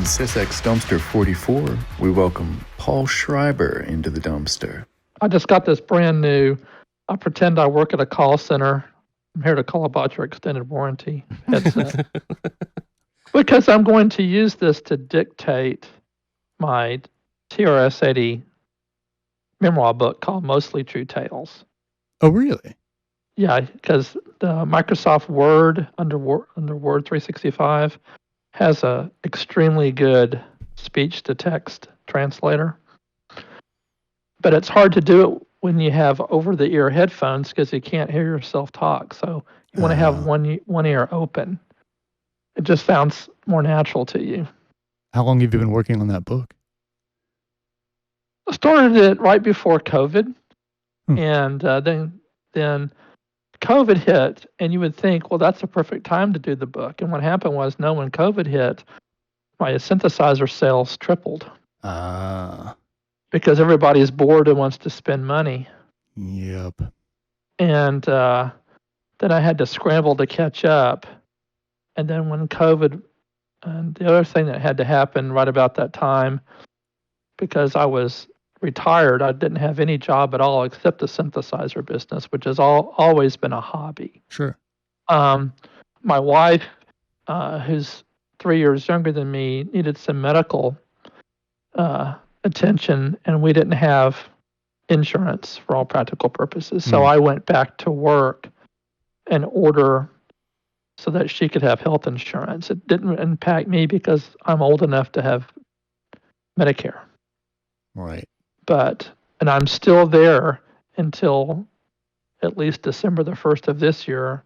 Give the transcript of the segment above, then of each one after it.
SysEx Dumpster 44, we welcome Paul Schreiber into the dumpster. I just got this brand new, I pretend I work at a call center. I'm here to call about your extended warranty headset. Because I'm going to use this to dictate my TRS-80 memoir book called Mostly True Tales. Oh, really? Yeah, because the Microsoft Word under Word 365 has a extremely good speech-to-text translator. But it's hard to do it when you have over-the-ear headphones because you can't hear yourself talk. So you want to have one ear open. It just sounds more natural to you. How long have you been working on that book? I started it right before COVID, and then COVID hit, and you would think, well, that's the perfect time to do the book. And what happened was, no, when COVID hit, my synthesizer sales tripled. Because everybody is bored and wants to spend money. Yep. And then I had to scramble to catch up. And then when COVID, and the other thing that had to happen right about that time, because I was retired, I didn't have any job at all except the synthesizer business, which has always been a hobby. Sure. My wife, who's 3 years younger than me, needed some medical attention, and we didn't have insurance for all practical purposes. So I went back to work in order so that she could have health insurance. It didn't impact me because I'm old enough to have Medicare. Right. And I'm still there until at least December the 1st of this year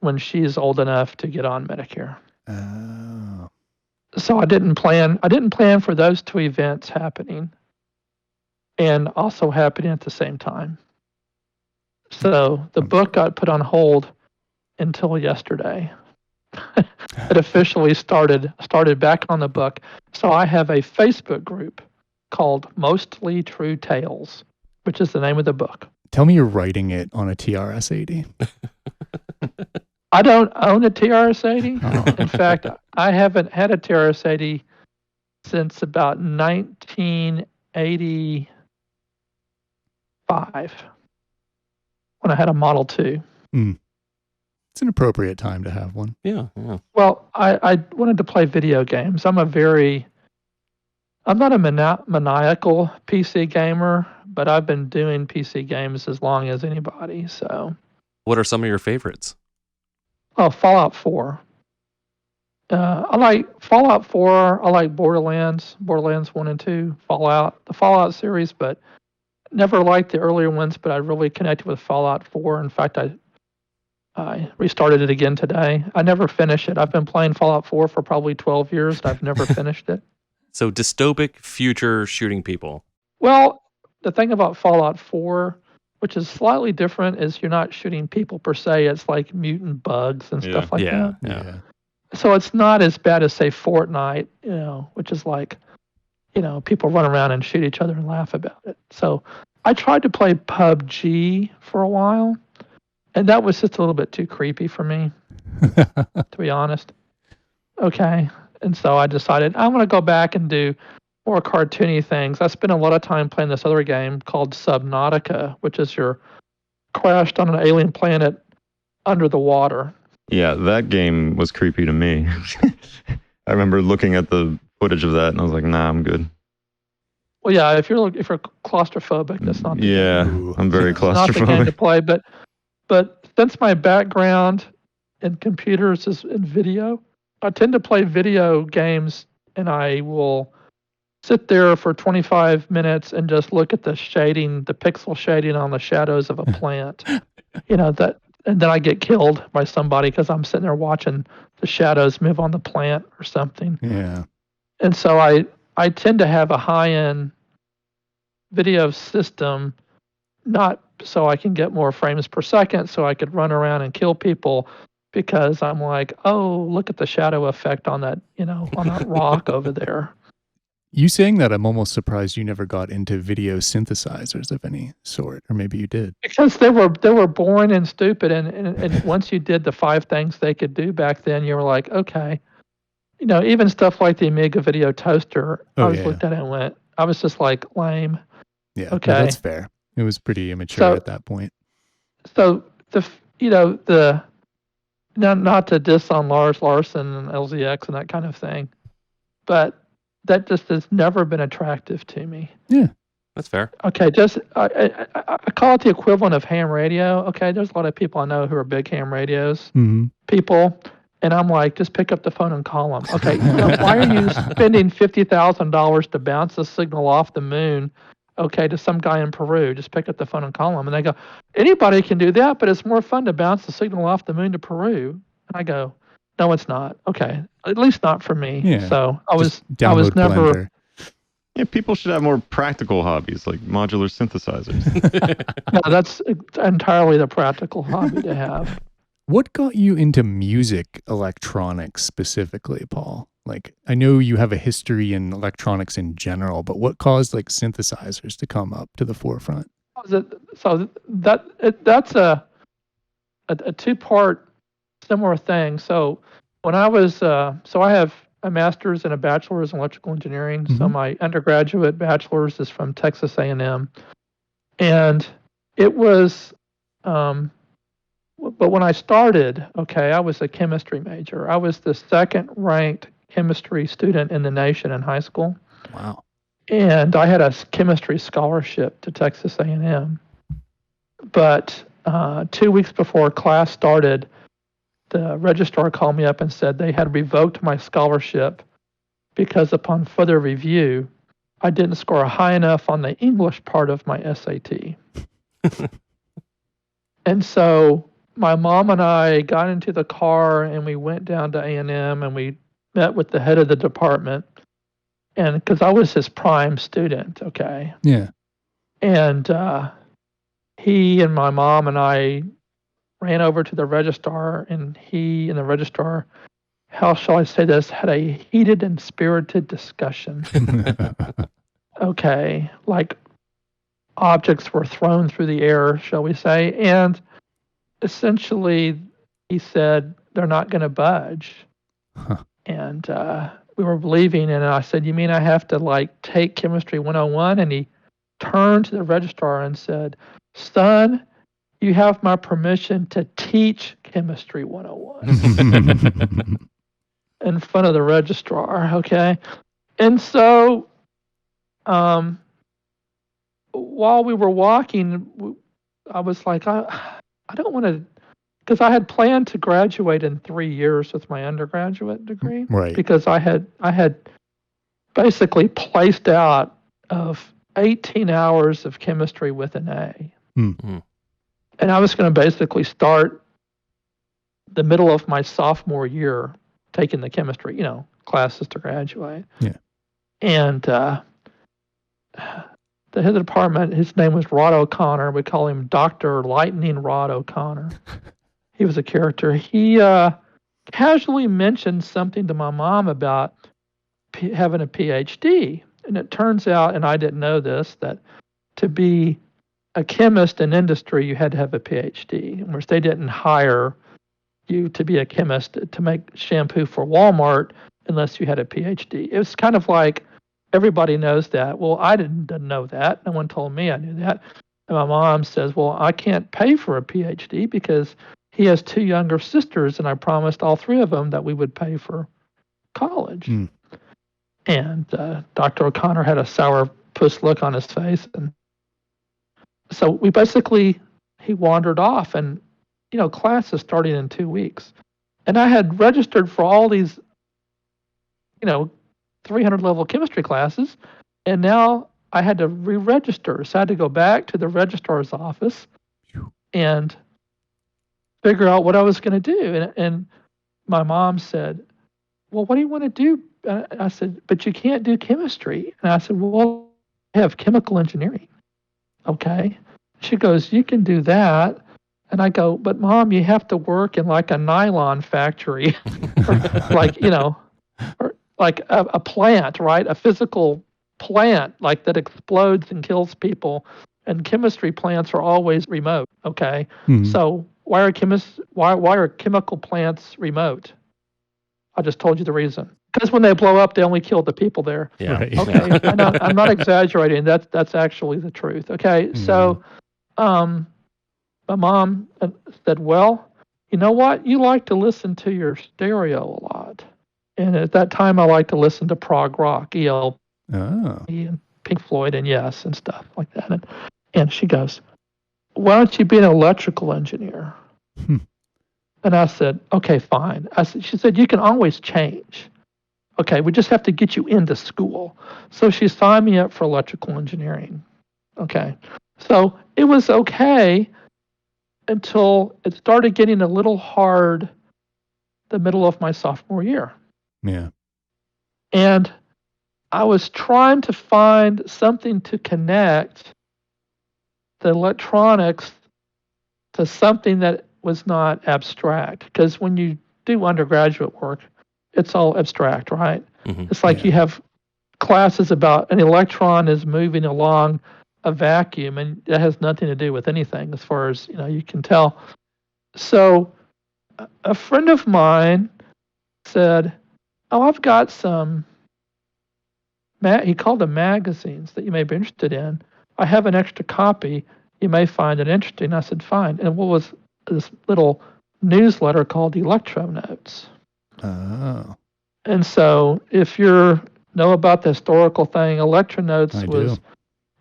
when she's old enough to get on Medicare. Oh. So I didn't plan for those two events happening and also happening at the same time. So the book got put on hold until yesterday. It officially started back on the book. So I have a Facebook group called Mostly True Tales, which is the name of the book. Tell me you're writing it on a TRS-80. I don't own a TRS-80. Oh. In fact, I haven't had a TRS-80 since about 1985 when I had a Model 2. It's an appropriate time to have one. Yeah. Well, I wanted to play video games. I'm not a maniacal PC gamer, but I've been doing PC games as long as anybody. So, what are some of your favorites? Oh, Fallout 4. I like Fallout 4. I like Borderlands 1 and 2, the Fallout series, but never liked the earlier ones, but I really connected with Fallout 4. In fact, I restarted it again today. I never finished it. I've been playing Fallout 4 for probably 12 years, and I've never finished it. So dystopic future shooting people. Well, the thing about Fallout 4, which is slightly different, is you're not shooting people per se. It's like mutant bugs and stuff like that. Yeah. So it's not as bad as, say, Fortnite, which is like, people run around and shoot each other and laugh about it. So I tried to play PUBG for a while, and that was just a little bit too creepy for me, to be honest. Okay. And so I decided I'm going to go back and do more cartoony things. I spent a lot of time playing this other game called Subnautica, which is you're crashed on an alien planet under the water. Yeah, that game was creepy to me. I remember looking at the footage of that and I was like, nah, I'm good. Well, yeah, if you're claustrophobic, that's not the game. I'm very claustrophobic. Not the game to play, but since my background in computers is in video, I tend to play video games, and I will sit there for 25 minutes and just look at the shading, the pixel shading on the shadows of a plant. And then I get killed by somebody because I'm sitting there watching the shadows move on the plant or something. Yeah. And so I tend to have a high-end video system, not so I can get more frames per second so I could run around and kill people, because I'm like, oh, look at the shadow effect on that, on that rock over there. You saying that, I'm almost surprised you never got into video synthesizers of any sort, or maybe you did. Because they were boring and stupid, and once you did the 5 things they could do back then, you were like, okay. even stuff like the Amiga Video Toaster, I Oh, always yeah. looked at it and went, I was just like, lame. Yeah, no, Okay. that's fair. It was pretty immature So- at that point. So not to diss on Lars Larson and LZX and that kind of thing, but that just has never been attractive to me. That's fair. Okay, just I call it the equivalent of ham radio. Okay, there's a lot of people I know who are big ham radios Mm-hmm. people, and I'm like, just pick up the phone and call them. Okay, why are you spending $50,000 to bounce a signal off the moon? Okay, to some guy in Peru, just pick up the phone and call him. And they go, anybody can do that, but it's more fun to bounce the signal off the moon to Peru. And I go, no, it's not. Okay, at least not for me. Yeah, So I was Download never. Blender. Yeah, people should have more practical hobbies like modular synthesizers. No, that's entirely the practical hobby to have. What got you into music electronics specifically, Paul? Like, I know you have a history in electronics in general, but what caused like synthesizers to come up to the forefront? So that's a two-part similar thing. So when I was so I have a master's and a bachelor's in electrical engineering. So Mhm. my undergraduate bachelor's is from Texas A&M, and it was. But when I started, okay, I was a chemistry major. I was the second-ranked chemistry student in the nation in high school. Wow. And I had a chemistry scholarship to Texas A&M. But 2 weeks before class started, the registrar called me up and said they had revoked my scholarship because upon further review, I didn't score high enough on the English part of my SAT. And so my mom and I got into the car and we went down to A&M and we met with the head of the department. And because I was his prime student, okay. Yeah. And he and my mom and I ran over to the registrar, and he and the registrar, how shall I say this, had a heated and spirited discussion. Okay, like objects were thrown through the air, shall we say, and essentially he said they're not going to budge. Huh. And we were leaving, and I said, you mean I have to like take chemistry 101? And he turned to the registrar and said, son, you have my permission to teach chemistry 101 in front of the registrar. Okay. And so while we were walking, I was like, I don't want to, because I had planned to graduate in 3 years with my undergraduate degree. Right. Because I had basically placed out of 18 hours of chemistry with an A. Mm. And I was going to basically start the middle of my sophomore year taking the chemistry, classes to graduate. Yeah. And the head of the department, his name was Rod O'Connor. We call him Dr. Lightning Rod O'Connor. He was a character. He casually mentioned something to my mom about having a PhD. And it turns out, and I didn't know this, that to be a chemist in industry, you had to have a PhD, in which they didn't hire you to be a chemist to make shampoo for Walmart unless you had a PhD. It was kind of like everybody knows that. Well, I didn't know that. No one told me I knew that. And my mom says, well, I can't pay for a PhD because he has 2 younger sisters, and I promised all 3 of them that we would pay for college. Mm. And Dr. O'Connor had a sour puss look on his face. And so he wandered off, and, class is starting in 2 weeks. And I had registered for all these, 300 level chemistry classes, and now I had to re-register. So I had to go back to the registrar's office and figure out what I was going to do. And my mom said, well, what do you want to do? I said, but you can't do chemistry. And I said, well, I have chemical engineering. Okay. She goes, you can do that. And I go, but Mom, you have to work in like a nylon factory, or like a plant, right? A physical plant like that explodes and kills people. And chemistry plants are always remote. Okay. Mhm. So why are chemical plants remote? I just told you the reason. because when they blow up, they only kill the people there. Yeah. Right. Okay, I'm not exaggerating. That's actually the truth. Okay, so my mom said, "Well, you know what? You like to listen to your stereo a lot." And at that time, I liked to listen to prog rock, ELP, Oh. and Pink Floyd, and Yes, and stuff like that. And she goes, "Why don't you be an electrical engineer?" And I said, "Okay, fine." She said, "You can always change. Okay, we just have to get you into school." So she signed me up for electrical engineering. Okay, so it was okay until it started getting a little hard the middle of my sophomore year. Yeah. And I was trying to find something to connect the electronics to something that was not abstract. Because when you do undergraduate work, it's all abstract, right? It's like you have classes about an electron is moving along a vacuum, and that has nothing to do with anything as far as you can tell. So a friend of mine said, "Oh, I've got some," he called them magazines that you may be interested in. "I have an extra copy. You may find it interesting." I said, "Fine." And what was this little newsletter called Electro Notes. Oh. And so if you know about the historical thing, Electro Notes was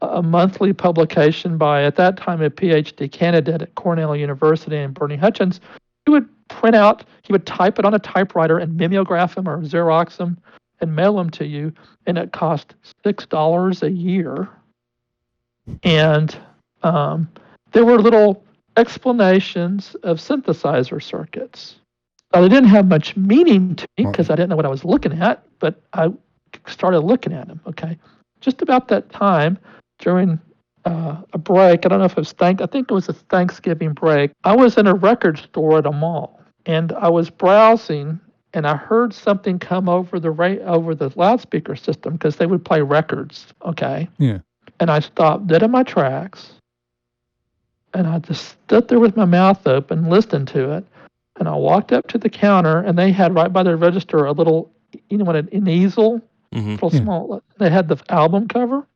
a monthly publication by, at that time, a PhD candidate at Cornell University and Bernie Hutchins. He would type it on a typewriter and mimeograph them or Xerox them and mail them to you, and it cost $6 a year. And there were little explanations of synthesizer circuits. Now, they didn't have much meaning to me because I didn't know what I was looking at, but I started looking at them. Okay, just about that time, during a break, I don't know if it was I think it was a Thanksgiving break, I was in a record store at a mall, and I was browsing, and I heard something come over the loudspeaker system because they would play records. Okay, Yeah. and I stopped dead in my tracks, and I just stood there with my mouth open, listened to it. And I walked up to the counter, and they had right by their register a little, an easel, little small. They had the album cover.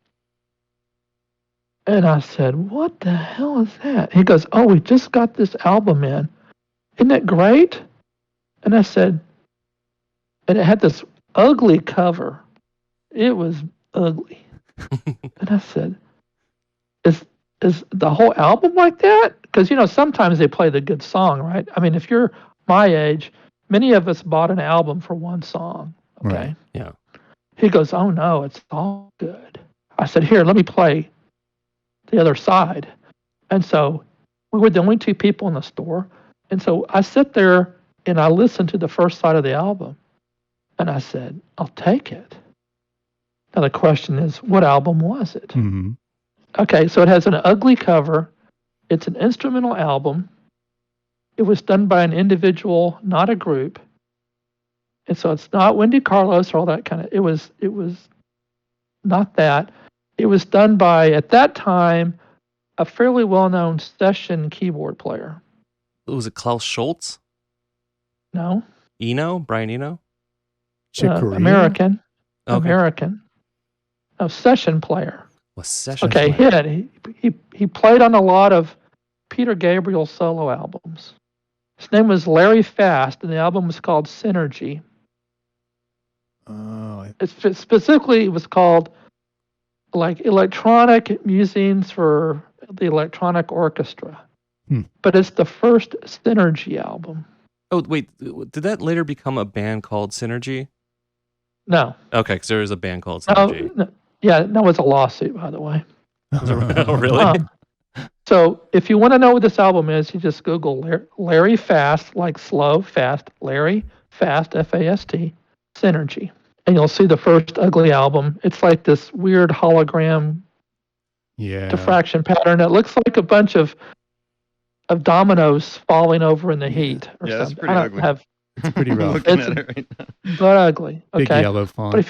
And I said, "What the hell is that?" He goes, "Oh, we just got this album in. Isn't that great?" And I said, and it had this ugly cover. It was ugly. And I said, is the whole album like that? Because, sometimes they play the good song, right? I mean, if you're my age, many of us bought an album for one song, okay? Right. Yeah. He goes, "Oh, no, it's all good." I said, "Here, let me play the other side." And so we were the only two people in the store. And so I sit there, and I listen to the first side of the album. And I said, "I'll take it." Now, the question is, what album was it? Mm-hmm. Okay, so it has an ugly cover. It's an instrumental album. It was done by an individual, not a group. And so it's not Wendy Carlos or all that kind of. It was not that. It was done by, at that time, a fairly well-known session keyboard player. Was it Klaus Schultz? No, Brian Eno? Chick Corea? American. Okay. American. A session player. Was session Okay, player. he played on a lot of Peter Gabriel solo albums. His name was Larry Fast, and the album was called Synergy. Oh. Specifically, it was called like Electronic Musings for the Electronic Orchestra. But it's the first Synergy album. Oh, wait. Did that later become a band called Synergy? No. Okay, because there is a band called Synergy. No, yeah, that was a lawsuit, by the way. Oh, really? So if you want to know what this album is, you just Google Larry Fast, like slow, fast, Larry Fast, F-A-S-T, Synergy. And you'll see the first ugly album. It's like this weird hologram diffraction pattern. It looks like a bunch of dominoes falling over in the heat or something. It's pretty ugly. It's pretty rough. Looking at it right now. But ugly. Okay. Big yellow font.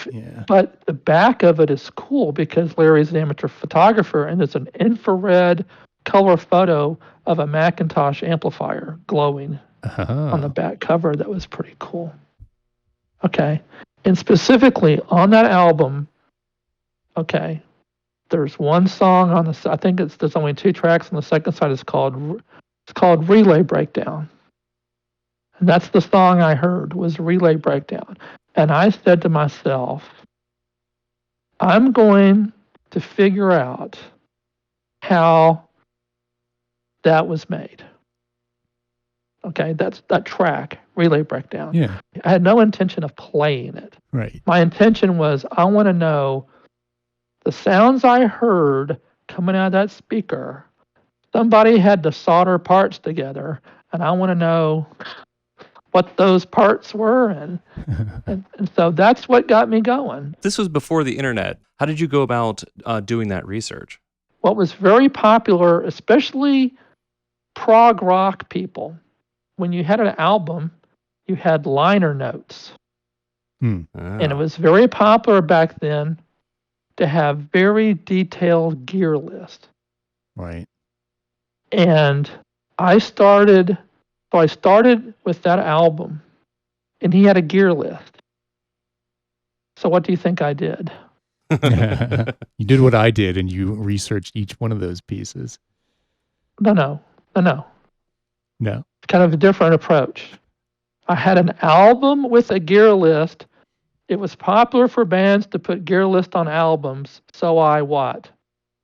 But the back of it is cool because Larry's an amateur photographer, and it's an infrared color photo of a Macintosh amplifier glowing on the back cover. That was pretty cool. Okay. And specifically on that album, okay, there's one song on the, I think there's only 2 tracks on the second side. It's called Relay Breakdown. And that's the song I heard, was Relay Breakdown. And I said to myself, I'm going to figure out how that was made. Okay, that's that track, Relay Breakdown. Yeah. I had no intention of playing it. Right. My intention was, I want to know the sounds I heard coming out of that speaker. Somebody had to solder parts together, and I want to know what those parts were. And so that's what got me going. This was before the internet. How did you go about doing that research? What was very popular, especially prog rock people, when you had an album, you had liner notes. And it was very popular back then to have very detailed gear list. Right. And I started with that album, and he had a gear list. So what do you think I did? You did what I did, and you researched each one of those pieces. No. No. Kind of a different approach. I had an album with a gear list. It was popular for bands to put gear list on albums. So I what?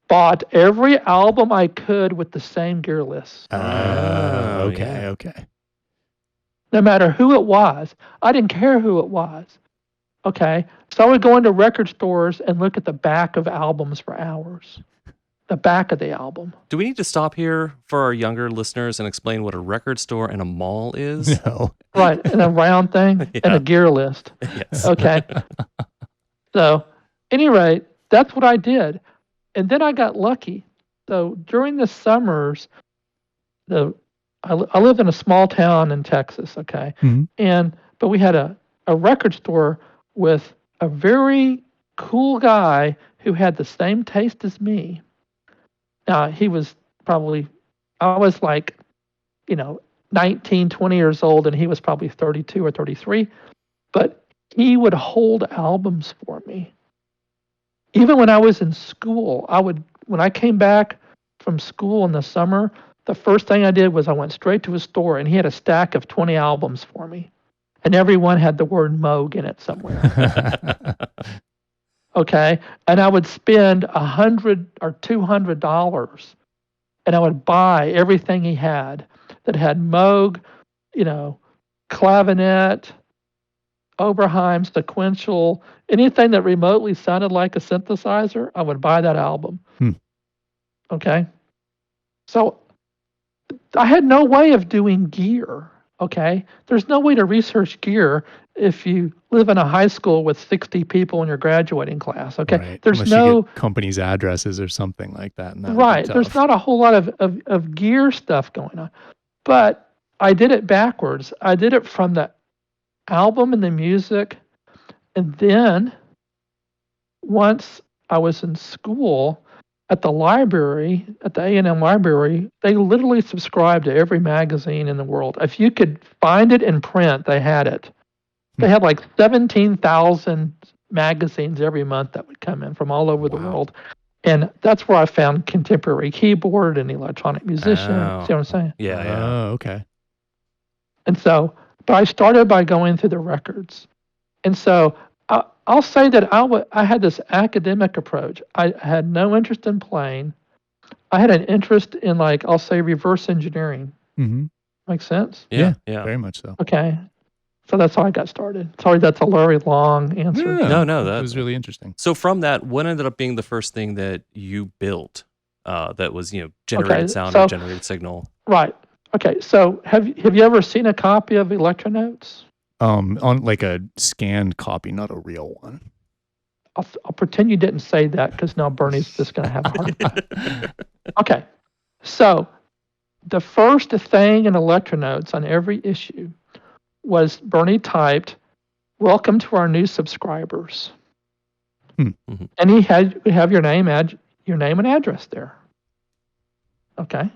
Bought every album I could with the same gear list. Okay. No matter who it was. I didn't care who it was. Okay. So I would go into record stores and look at the back of albums for hours. The back of the album. Do we need to stop here for our younger listeners and explain what a record store and a mall is? No. Right. And a round thing and a gear list. Yes. Okay. So, any rate, that's what I did. And then I got lucky. So during the summers, I lived in a small town in Texas, okay? Mm-hmm. But we had a record store with a very cool guy who had the same taste as me. Now, he was probably, I was like, 19, 20 years old, and he was probably 32 or 33. But he would hold albums for me. Even when I was in school, when I came back from school in the summer, the first thing I did was I went straight to his store, and he had a stack of 20 albums for me. And every one had the word Moog in it somewhere. Okay? And I would spend $100 or $200, and I would buy everything he had that had Moog, clavinet, Oberheim, sequential, anything that remotely sounded like a synthesizer, I would buy that album. Okay? So I had no way of doing gear. Okay? There's no way to research gear if you live in a high school with 60 people in your graduating class. Okay? Right. There's Unless you get companies' addresses or something like that. And that would be right. tough. There's not a whole lot of gear stuff going on. But I did it backwards. I did it from the album and the music. And then once I was in school at the library, at the A&M library, they literally subscribed to every magazine in the world. If you could find it in print, they had it. They had like 17,000 magazines every month that would come in from all over the world. And that's where I found Contemporary Keyboard and Electronic Musician. See what I'm saying? Yeah. Oh, okay. And so, but I started by going through the records. And so I'll say that I had this academic approach. I had no interest in playing. I had an interest in, I'll say, reverse engineering. Mm-hmm. Make sense? Yeah. Very much so. Okay. So that's how I got started. Sorry, that's a very long answer. Yeah. No, that was really interesting. So from that, what ended up being the first thing that you built that was, generated sound or generated signal? Right. Okay. So have you ever seen a copy of Electronotes? On like a scanned copy, not a real one. I'll pretend you didn't say that because now Bernie's just going to have a heart attack. Okay. So the first thing in Electronotes on every issue was Bernie typed, "Welcome to our new subscribers." Mm-hmm. And he would have your name and address there. Okay.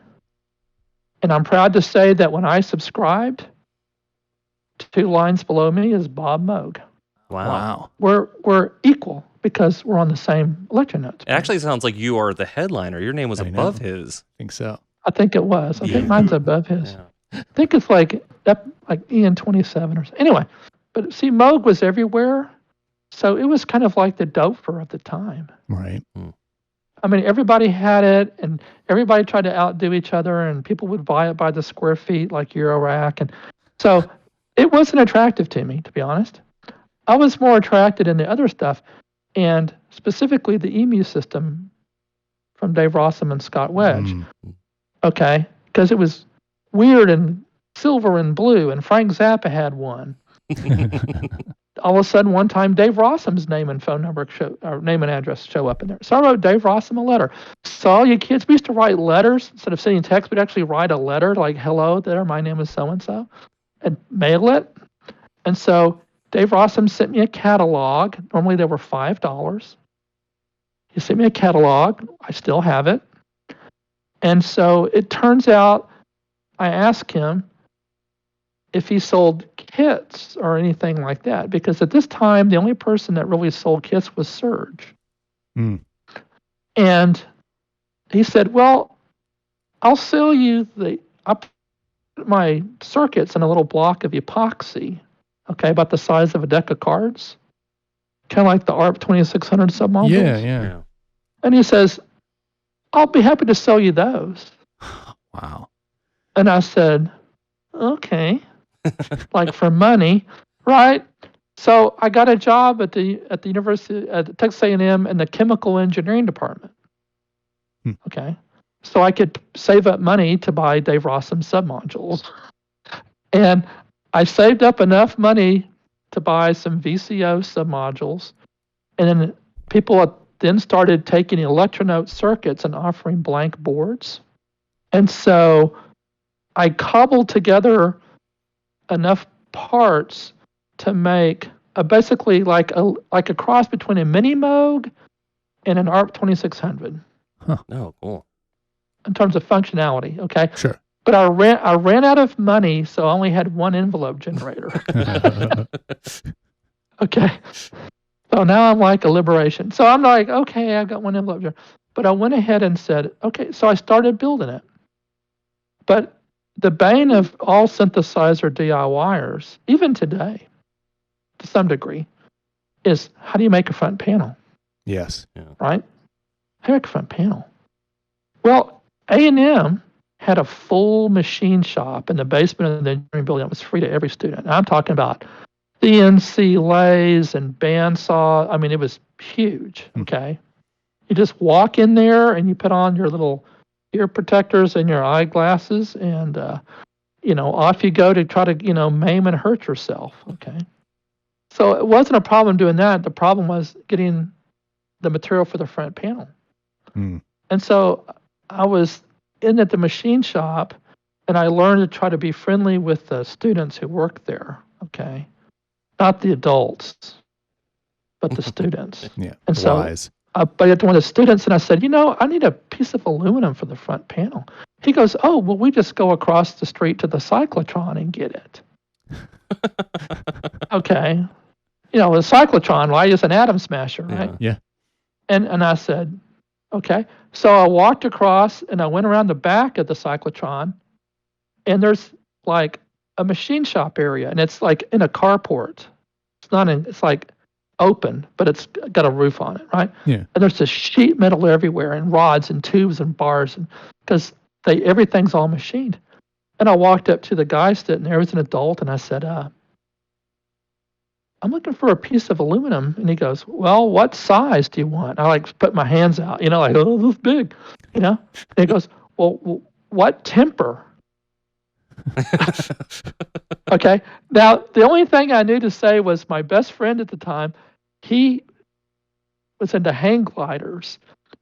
And I'm proud to say that when I subscribed, 2 lines below me is Bob Moog. Wow. We're equal because we're on the same electron notes. It actually sounds like you are the headliner. Your name was I above know. his. I think so. I think it was. I think mine's above his. Yeah. I think it's like Ian 27 or something. Anyway, but see, Moog was everywhere, so it was kind of like the Doper of the time. Right. I mean, everybody had it, and everybody tried to outdo each other, and people would buy it by the square feet, like Eurorack, and so it wasn't attractive to me, to be honest. I was more attracted in the other stuff, and specifically the EMU system from Dave Rossum and Scott Wedge. Okay, because it was weird and silver and blue, and Frank Zappa had one. All of a sudden, one time, Dave Rossum's name and phone number name and address show up in there. So I wrote Dave Rossum a letter. So all you kids, we used to write letters instead of sending text. We'd actually write a letter like, "Hello there, my name is so and so," and mail it. And so Dave Rossum sent me a catalog. Normally they were $5. He sent me a catalog. I still have it. And so it turns out I asked him if he sold kits or anything like that, because at this time the only person that really sold kits was Surge. And he said, "Well, I'll sell you I put my circuits in a little block of epoxy, okay, about the size of a deck of cards, kind of like the ARP 2600 submodules." Yeah. And he says, "I'll be happy to sell you those." Wow. And I said, "Okay." Like for money, right? So I got a job at the university at Texas A&M in the chemical engineering department. Okay, so I could save up money to buy Dave Rossum submodules, and I saved up enough money to buy some VCO submodules, and then people then started taking electronote circuits and offering blank boards, and so I cobbled together enough parts to make basically like a cross between a mini Moog and an ARP 2600. Oh, cool. In terms of functionality, okay? Sure. But I ran out of money, so I only had one envelope generator. Okay. So now I'm like a liberation. So I'm like, okay, I've got one envelope generator. But I went ahead and said, okay, so I started building it. But the bane of all synthesizer DIYers, even today, to some degree, is how do you make a front panel? Yes. Right? How do you make a front panel? Well, A&M had a full machine shop in the basement of the engineering building that was free to every student. I'm talking about CNC lathes and bandsaw. I mean, it was huge, okay? You just walk in there and you put on your little ear protectors and your eyeglasses, and off you go to try to maim and hurt yourself. Okay, so it wasn't a problem doing that. The problem was getting the material for the front panel. And so I was in at the machine shop, and I learned to try to be friendly with the students who worked there. Okay, not the adults, but the students. Yeah, and so. Wise. I bumped one of the students, and I said, I need a piece of aluminum for the front panel. He goes, "Oh, well, we just go across the street to the cyclotron and get it." Okay. The cyclotron, right, is an atom smasher, right? Yeah. And I said, okay. So I walked across, and I went around the back of the cyclotron, and there's like a machine shop area, and it's like in a carport. It's like open, but it's got a roof on it, right? Yeah. And there's just sheet metal everywhere, and rods and tubes and bars, and because everything's all machined. And I walked up to the guy sitting there. He was an adult, and I said, "I'm looking for a piece of aluminum." And he goes, "Well, what size do you want?" I put my hands out, like, "Oh, this big," And he goes, "Well, what temper?" Okay. Now, the only thing I knew to say was my best friend at the time, he was into hang gliders.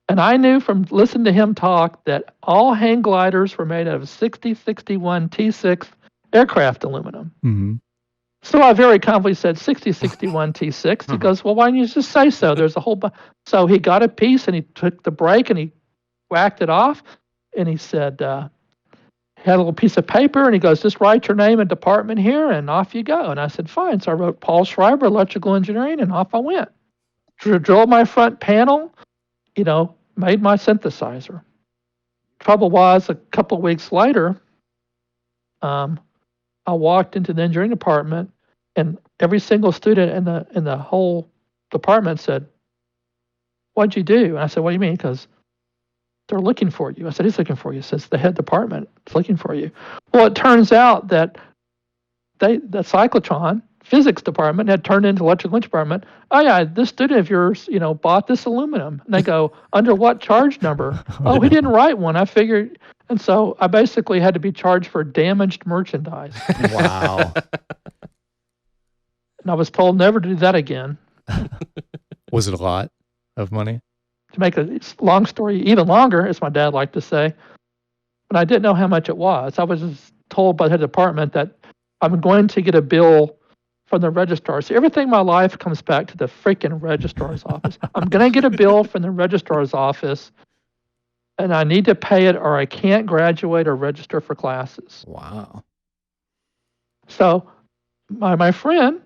And I knew from listening to him talk that all hang gliders were made out of 6061 T6 aircraft aluminum. Mm-hmm. So I very confidently said 6061 T6. He goes, "Well, why don't you just say so? There's a whole bunch." So he got a piece, and he took the brake and he whacked it off. And he said, had a little piece of paper, and he goes, just write your name and department here, and off you go. And I said, fine. So I wrote Paul Schreiber, electrical engineering, and off I went. Drilled my front panel, made my synthesizer. Trouble was, a couple of weeks later, I walked into the engineering department, and every single student in the whole department said, "What'd you do?" And I said, "What do you mean?" Because they're looking for you. I said, "Who's looking for you?" Says the head department is looking for you. Well, it turns out that the cyclotron physics department had turned into electrical engineering department. Oh yeah, this student of yours, bought this aluminum. And they go, under what charge number? Oh, he didn't write one. I figured. And so I basically had to be charged for damaged merchandise. Wow. And I was told never to do that again. Was it a lot of money? To make a long story even longer, as my dad liked to say, but I didn't know how much it was. I was just told by the head department that I'm going to get a bill from the registrar. So everything in my life comes back to the freaking registrar's office. I'm going to get a bill from the registrar's office, and I need to pay it or I can't graduate or register for classes. Wow. So my friend,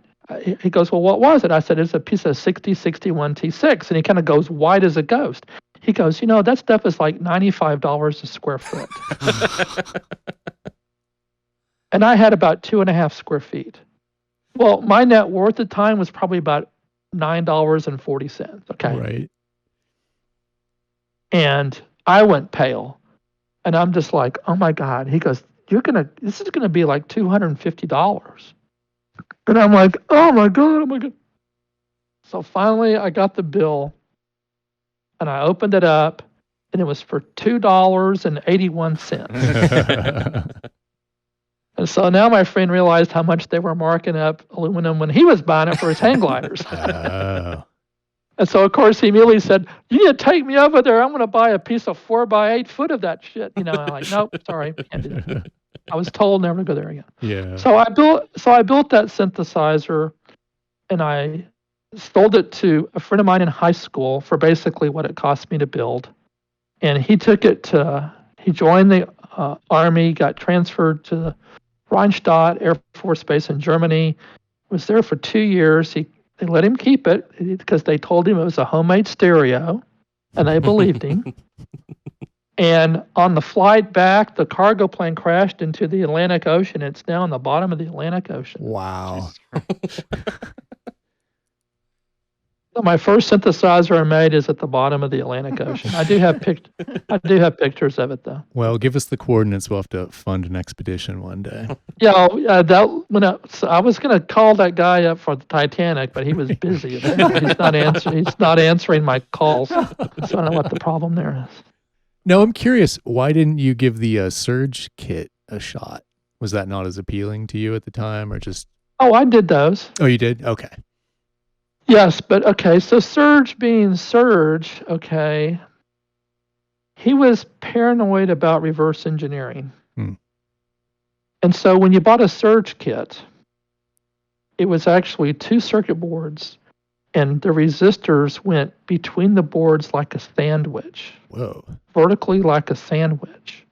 he goes, well, what was it? I said, it's a piece of 6061 T6. And he kind of goes white as a ghost. He goes, that stuff is like $95 a square foot. And I had about 2.5 square feet. Well, my net worth at the time was probably about $9.40. Okay. Right. And I went pale. And I'm just like, oh my God. He goes, this is gonna be like $250. And I'm like, oh my God. So finally I got the bill and I opened it up and it was for $2.81. And so now my friend realized how much they were marking up aluminum when he was buying it for his hang gliders. Oh. And so, of course, he immediately said, you need to take me over there. I'm going to buy a piece of 4x8 foot of that shit. And I'm like, nope, sorry, can't do that. I was told never to go there again. Yeah. So I built that synthesizer, and I sold it to a friend of mine in high school for basically what it cost me to build. And he took it he joined the Army, got transferred to Rheinstadt Air Force Base in Germany, was there for 2 years. They let him keep it because they told him it was a homemade stereo, and they believed him. And on the flight back, the cargo plane crashed into the Atlantic Ocean. It's now on the bottom of the Atlantic Ocean. Wow. So my first synthesizer I made is at the bottom of the Atlantic Ocean. I do have pictures of it though. Well, give us the coordinates. We'll have to fund an expedition one day. Yeah, so I was going to call that guy up for the Titanic, but he was busy. He's not answering my calls. So I don't know what the problem there is. No, I'm curious. Why didn't you give the Surge kit a shot? Was that not as appealing to you at the time, or just? Oh, I did those. Oh, you did? Okay. Yes, but okay. So Surge being Surge, okay. He was paranoid about reverse engineering. And so when you bought a Surge kit, it was actually 2 circuit boards, and the resistors went between the boards like a sandwich. Whoa. Vertically like a sandwich.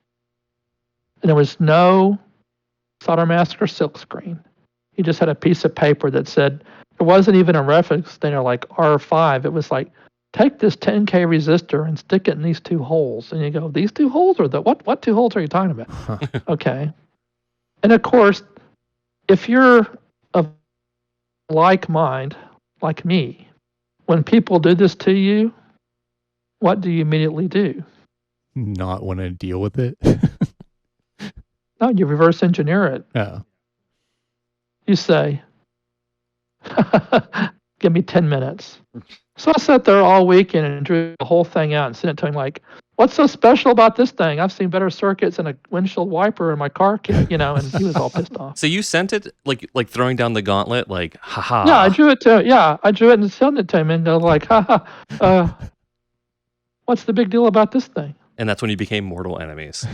And there was no solder mask or silk screen. He just had a piece of paper that said, there wasn't even a reference extender like R5. It was like, take this 10K resistor and stick it in these 2 holes. And you go, these 2 holes or what 2 holes are you talking about? Okay. And of course, if you're of like mind, like me, when people do this to you, what do you immediately do? Not want to deal with it? No, you reverse engineer it. Oh. You say, give me 10 minutes. So I sat there all weekend and drew the whole thing out and sent it to him like, what's so special about this thing? I've seen better circuits and a windshield wiper in my car kit, and he was all pissed off. So you sent it like throwing down the gauntlet, like, haha. Yeah, I drew it and sent it to him and go like, haha, what's the big deal about this thing? And that's when you became mortal enemies.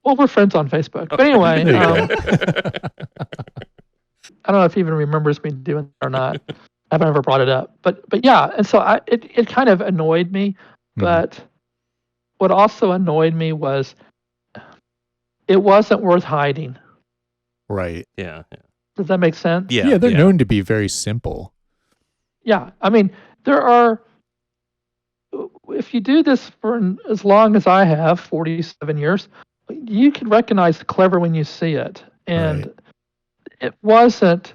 Well, we're friends on Facebook. But anyway, I don't know if he even remembers me doing it or not. I haven't ever brought it up. But yeah, and so it kind of annoyed me. But what also annoyed me was it wasn't worth hiding. Right. Yeah. Does that make sense? Yeah, they're known to be very simple. Yeah. I mean, there are, if you do this for as long as I have, 47 years, you can recognize clever when you see it. And it wasn't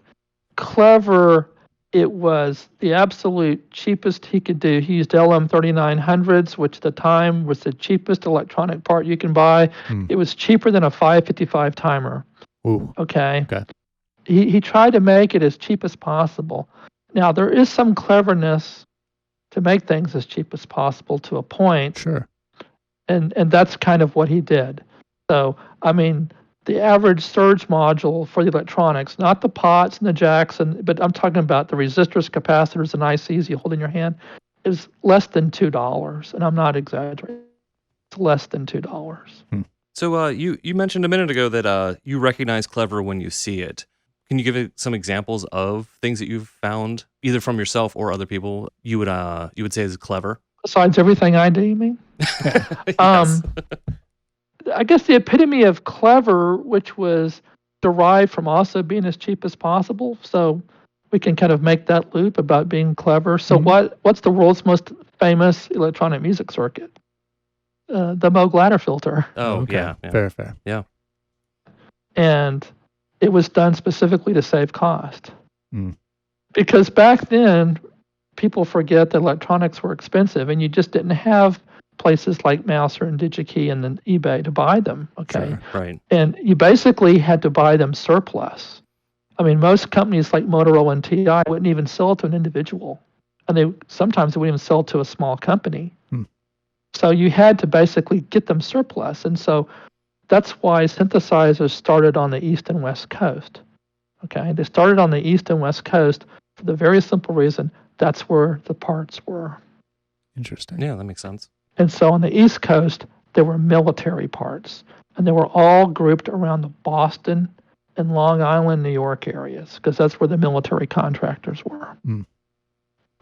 clever. It was the absolute cheapest he could do. He used LM3900s, which at the time was the cheapest electronic part you can buy. It was cheaper than a 555 timer. Ooh. Okay. He tried to make it as cheap as possible. Now, there is some cleverness to make things as cheap as possible to a point. Sure. And that's kind of what he did. So, I mean, the average surge module for the electronics, not the pots and the jacks, but I'm talking about the resistors, capacitors, and ICs you hold in your hand, is less than $2. And I'm not exaggerating. It's less than $2. So you mentioned a minute ago that you recognize clever when you see it. Can you give some examples of things that you've found, either from yourself or other people, you would say is clever? Besides everything I do, you mean? Yes. I guess the epitome of clever, which was derived from also being as cheap as possible. So we can kind of make that loop about being clever. So what's the world's most famous electronic music circuit? The Moog ladder filter. Oh, okay. Yeah. Fair. Yeah. And it was done specifically to save cost. Because back then, people forget that electronics were expensive, and you just didn't have places like Mouser and DigiKey and then eBay to buy them. Okay. Sure. Right. And you basically had to buy them surplus. I mean, most companies like Motorola and TI wouldn't even sell to an individual. And sometimes they wouldn't even sell to a small company. So you had to basically get them surplus. And so that's why synthesizers started on the East and West Coast. Okay. They started on the East and West Coast for the very simple reason that's where the parts were. Interesting. Yeah, that makes sense. And so on the East Coast, there were military parts, and they were all grouped around the Boston and Long Island, New York areas, because that's where the military contractors were.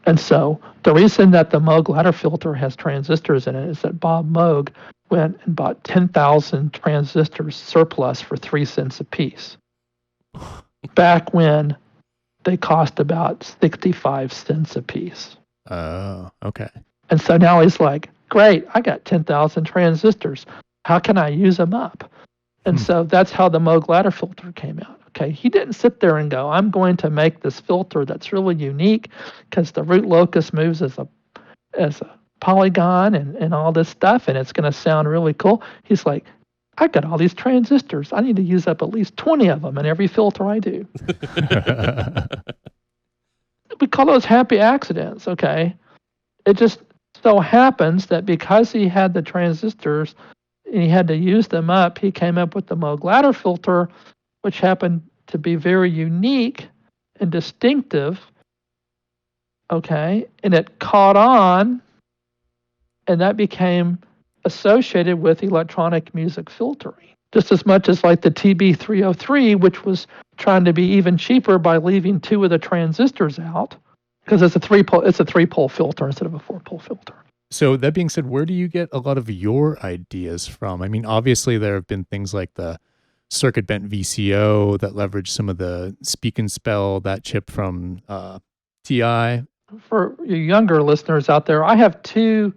And so the reason that the Moog ladder filter has transistors in it is that Bob Moog went and bought 10,000 transistors surplus for 3 cents a piece. Back when they cost about 65 cents a piece. Oh, okay. And so now he's like, great, I got 10,000 transistors. How can I use them up? And so that's how the Moog ladder filter came out. Okay, he didn't sit there and go, I'm going to make this filter that's really unique because the root locus moves as a polygon and all this stuff, and it's going to sound really cool. He's like, I got all these transistors. I need to use up at least 20 of them in every filter I do. We call those happy accidents, okay? It just so happens that because he had the transistors and he had to use them up, he came up with the Moog ladder filter, which happened to be very unique and distinctive, okay? And it caught on, and that became associated with electronic music filtering, just as much as like the TB303, which was trying to be even cheaper by leaving 2 of the transistors out, because it's a 3-pole filter instead of a 4-pole filter. So that being said, where do you get a lot of your ideas from? I mean, obviously there have been things like the circuit bent VCO that leverage some of the Speak and Spell, that chip from TI. For your younger listeners out there, I have 2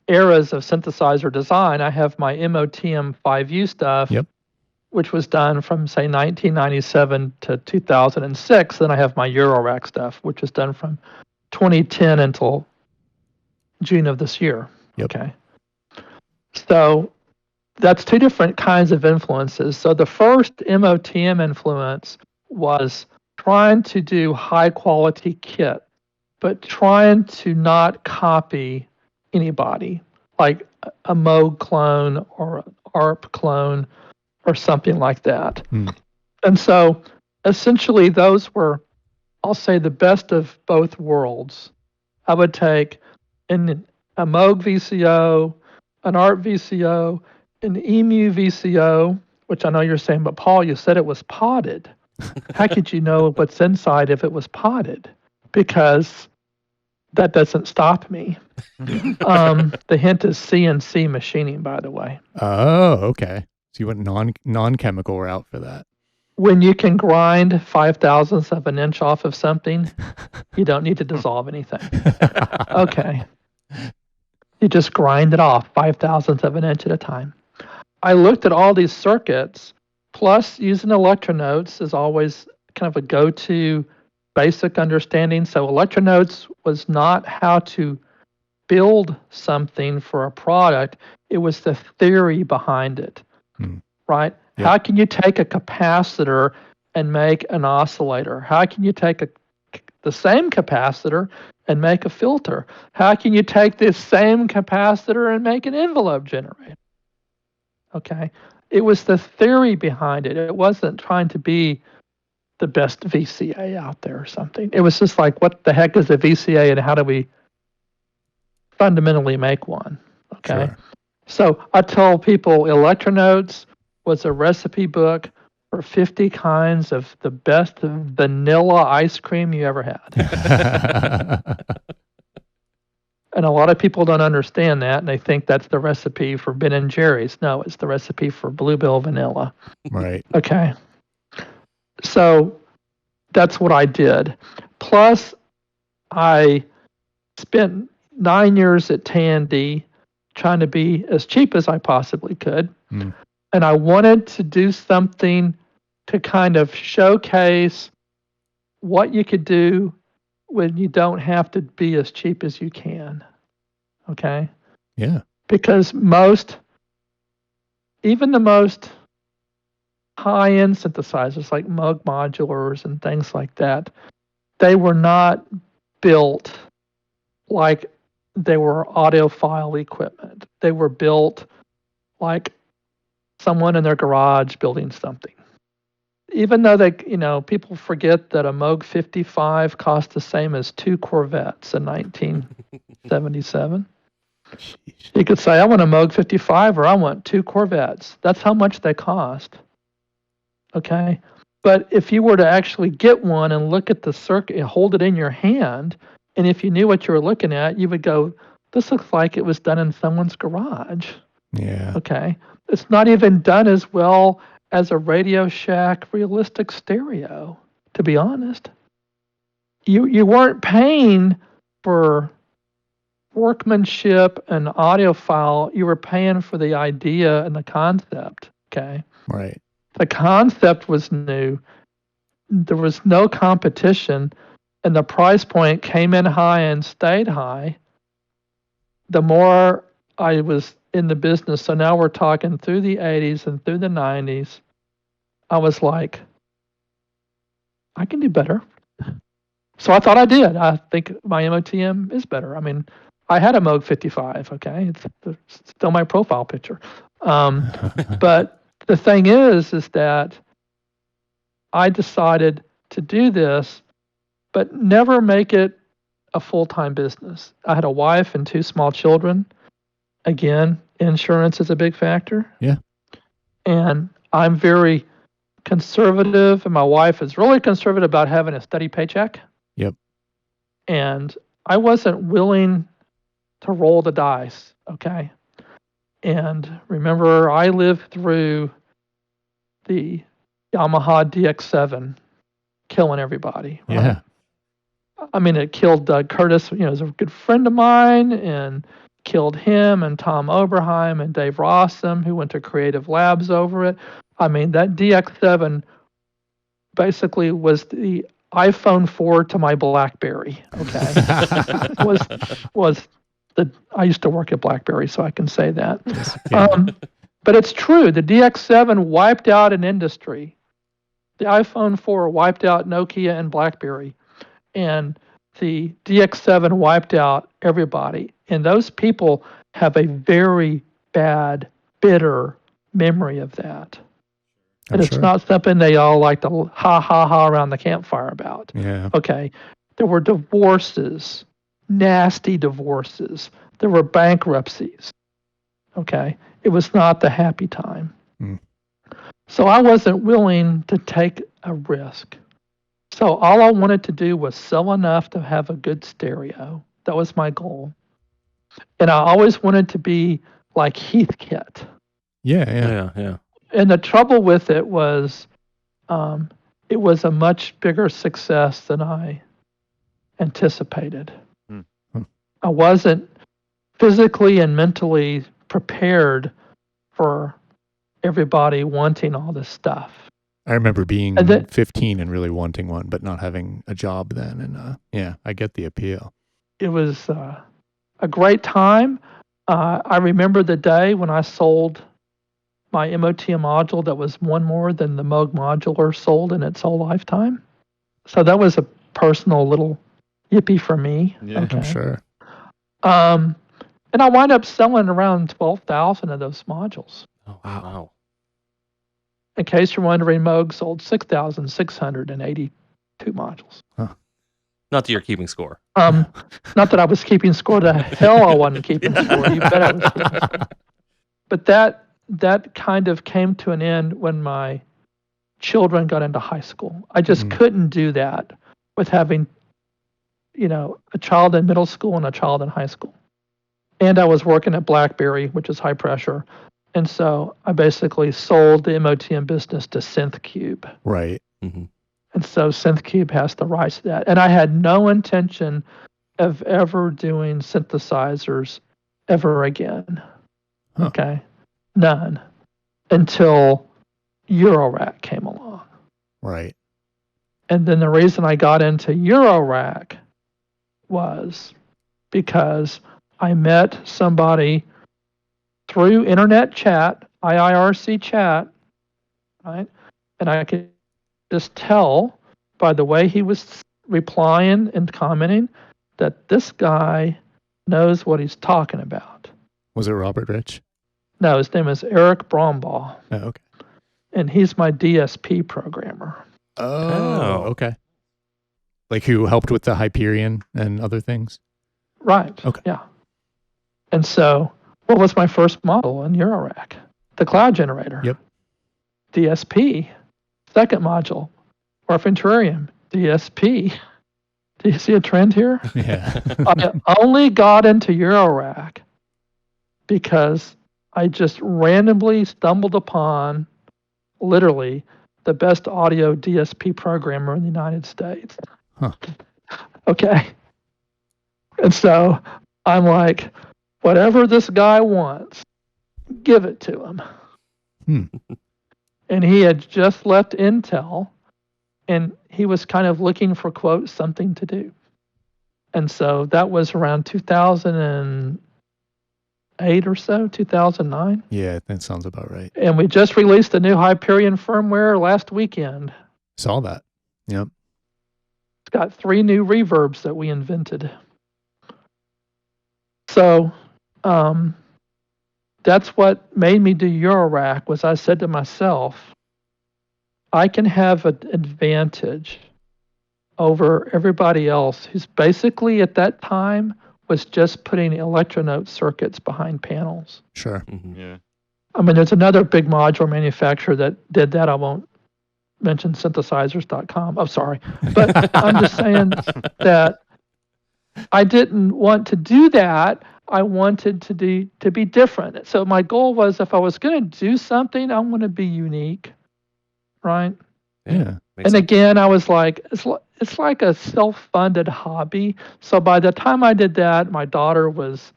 eras of synthesizer design. I have my MOTM 5U stuff, which was done from, say, 1997 to 2006. Then I have my Eurorack stuff, which was done from 2010 until June of this year. Okay. So that's 2 different kinds of influences. So the first MOTM influence was trying to do high quality kit, but trying to not copy anybody, like a Moog clone or an ARP clone or something like that. And so essentially those were, I'll say, the best of both worlds. I would take a Moog VCO, an ARP VCO, an EMU VCO, which I know you're saying, but Paul, you said it was potted. How could you know what's inside if it was potted? Because that doesn't stop me. The hint is CNC machining, by the way. Oh, okay. So you went non-chemical route for that. When you can grind 5/1000ths of an inch off of something, you don't need to dissolve anything. Okay. You just grind it off 5/1000ths of an inch at a time. I looked at all these circuits, plus using electronotes is always kind of a go-to basic understanding. So electronotes was not how to build something for a product. It was the theory behind it, right? Yep. How can you take a capacitor and make an oscillator? How can you take the same capacitor and make a filter? How can you take this same capacitor and make an envelope generator? Okay. It was the theory behind it. It wasn't trying to be the best VCA out there or something. It was just like, what the heck is a VCA and how do we fundamentally make one? Okay. Sure. So I told people Electronotes was a recipe book for 50 kinds of the best vanilla ice cream you ever had. And a lot of people don't understand that, and they think that's the recipe for Ben and Jerry's. No, it's the recipe for Bluebell vanilla. Right. Okay. So that's what I did. Plus, I spent 9 years at Tandy trying to be as cheap as I possibly could. And I wanted to do something to kind of showcase what you could do when you don't have to be as cheap as you can. Okay? Yeah. Because even the most high-end synthesizers like Moog modulars and things like that, they were not built like they were audiophile equipment. They were built like someone in their garage building something. Even though people forget that a Moog 55 cost the same as 2 Corvettes in 1977. You could say, I want a Moog 55 or I want 2 Corvettes. That's how much they cost. Okay? But if you were to actually get one and look at the circuit, hold it in your hand, and if you knew what you were looking at, you would go, this looks like it was done in someone's garage. Yeah. Okay? It's not even done as well as a Radio Shack realistic stereo, to be honest. You weren't paying for workmanship and audiophile. You were paying for the idea and the concept. Okay? Right. The concept was new. There was no competition, and the price point came in high and stayed high. The more I was in the business, so now we're talking through the 80s and through the 90s, I was like, I can do better. So I thought I did. I think my MOTM is better. I mean, I had a Moog 55, okay? It's still my profile picture. But the thing is that I decided to do this, but never make it a full-time business. I had a wife and 2 small children. Again, insurance is a big factor. Yeah. And I'm very conservative, and my wife is really conservative about having a steady paycheck. Yep. And I wasn't willing to roll the dice, okay? And remember, I lived through the Yamaha DX7 killing everybody. Right? Yeah. I mean, it killed Doug Curtis, is a good friend of mine, and killed him and Tom Oberheim and Dave Rossum, who went to Creative Labs over it. I mean, that DX7 basically was the iPhone 4 to my BlackBerry. Okay, I used to work at BlackBerry, so I can say that. Yes, yeah. But it's true. The DX7 wiped out an industry. The iPhone 4 wiped out Nokia and BlackBerry, and the DX7 wiped out everybody. And those people have a very bad, bitter memory of that. And it's not something they all like to ha around the campfire about. Yeah. Okay. There were divorces, nasty divorces. There were bankruptcies. Okay. It was not the happy time. So I wasn't willing to take a risk. So all I wanted to do was sell enough to have a good stereo. That was my goal. And I always wanted to be like Heathkit. Yeah. Yeah. And the trouble with it was a much bigger success than I anticipated. I wasn't physically and mentally prepared for everybody wanting all this stuff. I remember being 15 and really wanting one, but not having a job then. And yeah, I get the appeal. It was a great time. I remember the day when I sold my MOTM module that was one more than the Moog modular sold in its whole lifetime. So that was a personal little yippee for me. Yeah, I'm sure. And I wound up selling around 12,000 of those modules. Oh, wow. In case you're wondering, Moog sold 6,682 modules. Not that you're keeping score. Not that I was keeping score. The hell I wasn't keeping score. You bet I was keeping score. But that kind of came to an end when my children got into high school. I just couldn't do that with having, a child in middle school and a child in high school. And I was working at BlackBerry, which is high pressure. And so I basically sold the MOTM business to SynthCube. Right. Mm-hmm. And so SynthCube has the rights to that. And I had no intention of ever doing synthesizers ever again. Huh. Okay. None. Until Eurorack came along. Right. And then the reason I got into Eurorack was because I met somebody through internet chat, IIRC chat, right? And I could just tell by the way he was replying and commenting that this guy knows what he's talking about. Was it Robert Rich? No, his name is Eric Brombaugh. Oh, okay. And he's my DSP programmer. Oh, okay. Like who helped with the Hyperion and other things? Right. Okay. Yeah. And so what was my first model in Eurorack? The cloud generator. Yep. DSP. Second module. Orphanturarium. DSP. Do you see a trend here? Yeah. I only got into Eurorack because I just randomly stumbled upon, literally, the best audio DSP programmer in the United States. Huh. Okay. And so I'm like, whatever this guy wants, give it to him. And he had just left Intel, and he was kind of looking for, quote, something to do. And so that was around 2008 or so, 2009. Yeah, that sounds about right. And we just released the new Hyperion firmware last weekend. Saw that. Yep. It's got 3 new reverbs that we invented. So that's what made me do Eurorack, was I said to myself, I can have an advantage over everybody else who's basically at that time was just putting electronote circuits behind panels. Sure. Mm-hmm. Yeah. I mean, there's another big modular manufacturer that did that. I won't mention synthesizers.com. I'm sorry. But I'm just saying that I didn't want to do that. I wanted to be different. So my goal was, if I was going to do something, I want to be unique, right? Yeah. And again, I was like, it's like a self-funded hobby. So by the time I did that, my daughter was,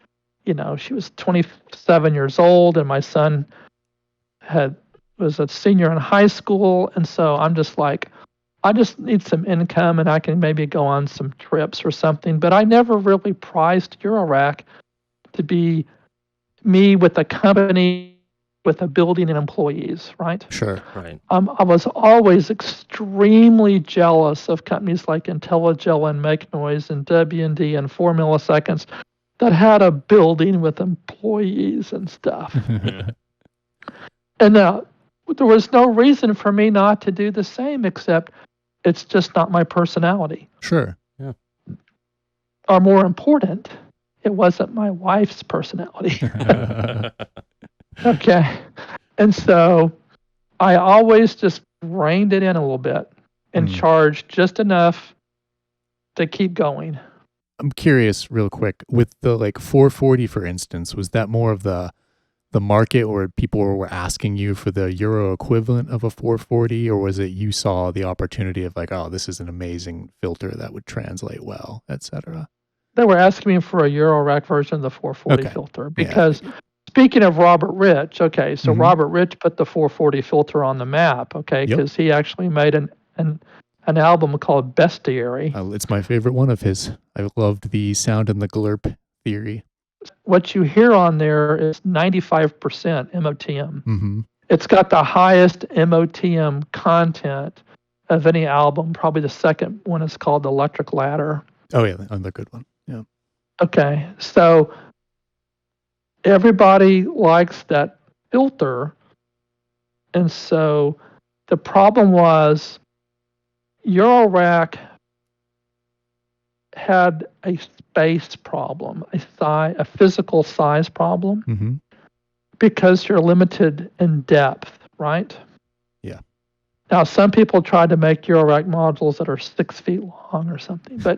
she was 27 years old, and my son was a senior in high school. And so I'm just like, I just need some income, and I can maybe go on some trips or something. But I never really prized Eurorack to be me with a company, with a building and employees, right? Sure. Right. I was always extremely jealous of companies like IntelliGel and Make Noise and W&D and 4 Milliseconds that had a building with employees and stuff. And there was no reason for me not to do the same, except it's just not my personality. Sure. Yeah. Or more important, it wasn't my wife's personality. Okay. And so I always just reined it in a little bit and charged just enough to keep going. I'm curious real quick, with the 440, for instance, was that more of the the market, or people were asking you for the Euro equivalent of a 440, or was it you saw the opportunity of like, oh, this is an amazing filter that would translate well, etc.? They were asking me for a Eurorack version of the 440 Okay. filter because speaking of Robert Rich, okay, so Mhm. Robert Rich put the 440 filter on the map, okay, Yep. because he actually made an album called Bestiary. It's my favorite one of his. I loved the sound and the glurp theory. What you hear on there is 95% MOTM. Mm-hmm. It's got the highest MOTM content of any album. Probably the second one is called Electric Ladder. Oh yeah, another good one. Yeah. Okay, so everybody likes that filter. And so the problem was Eurorack had a space problem, a physical size problem, Mm-hmm. because you're limited in depth, right? Yeah. Now, some people tried to make Eurorack modules that are 6 feet long or something, but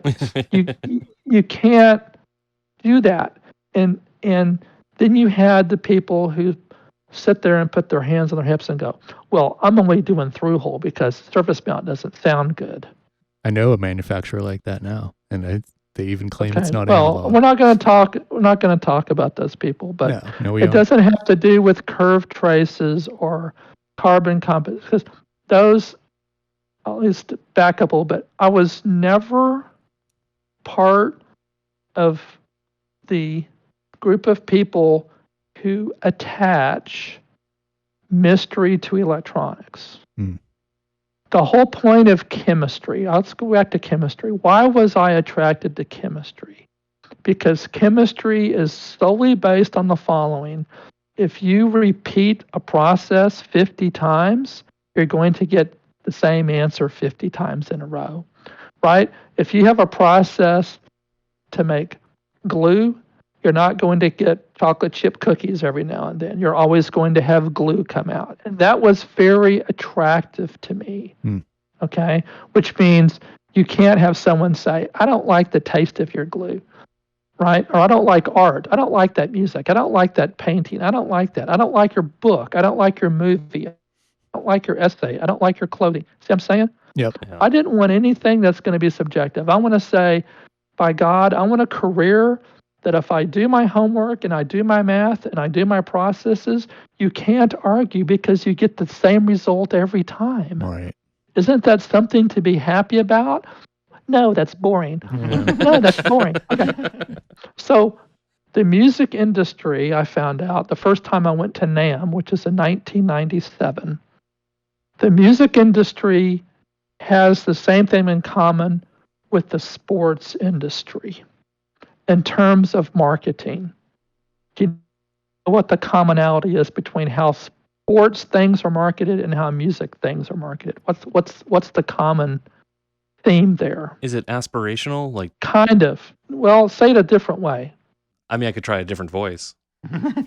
you can't do that. And then you had the people who sit there and put their hands on their hips and go, well, I'm only doing through hole because surface mount doesn't sound good. I know a manufacturer like that now, and they even claim it's not well, analog. we're not going to talk about those people, but no, we it don't. doesn't have to do with curved traces or carbon composites, because those, I'll just back up a little bit. I was never part of the group of people who attach mystery to electronics. Mm. The whole point of chemistry, let's go back to chemistry. Why was I attracted to chemistry? Because chemistry is solely based on the following. If you repeat a process 50 times, you're going to get the same answer 50 times in a row, right? If you have a process to make glue, you're not going to get chocolate chip cookies every now and then. You're always going to have glue come out. And that was very attractive to me, okay? Which means you can't have someone say, I don't like the taste of your glue, right? Or I don't like art. I don't like that music. I don't like that painting. I don't like that. I don't like your book. I don't like your movie. I don't like your essay. I don't like your clothing. See what I'm saying? Yep. Yeah. I didn't want anything that's going to be subjective. I want to say, by God, I want a career that if I do my homework and I do my math and I do my processes, you can't argue because you get the same result every time. Right. Isn't that something to be happy about? No, that's boring. No, that's boring. Okay. So the music industry, I found out the first time I went to NAMM, which is in 1997, the music industry has the same thing in common with the sports industry in terms of marketing. Do you know what the commonality is between how sports things are marketed and how music things are marketed? What's the common theme there? Is it aspirational? Like, Kind of. Well, say it a different way. I mean, I could try a different voice.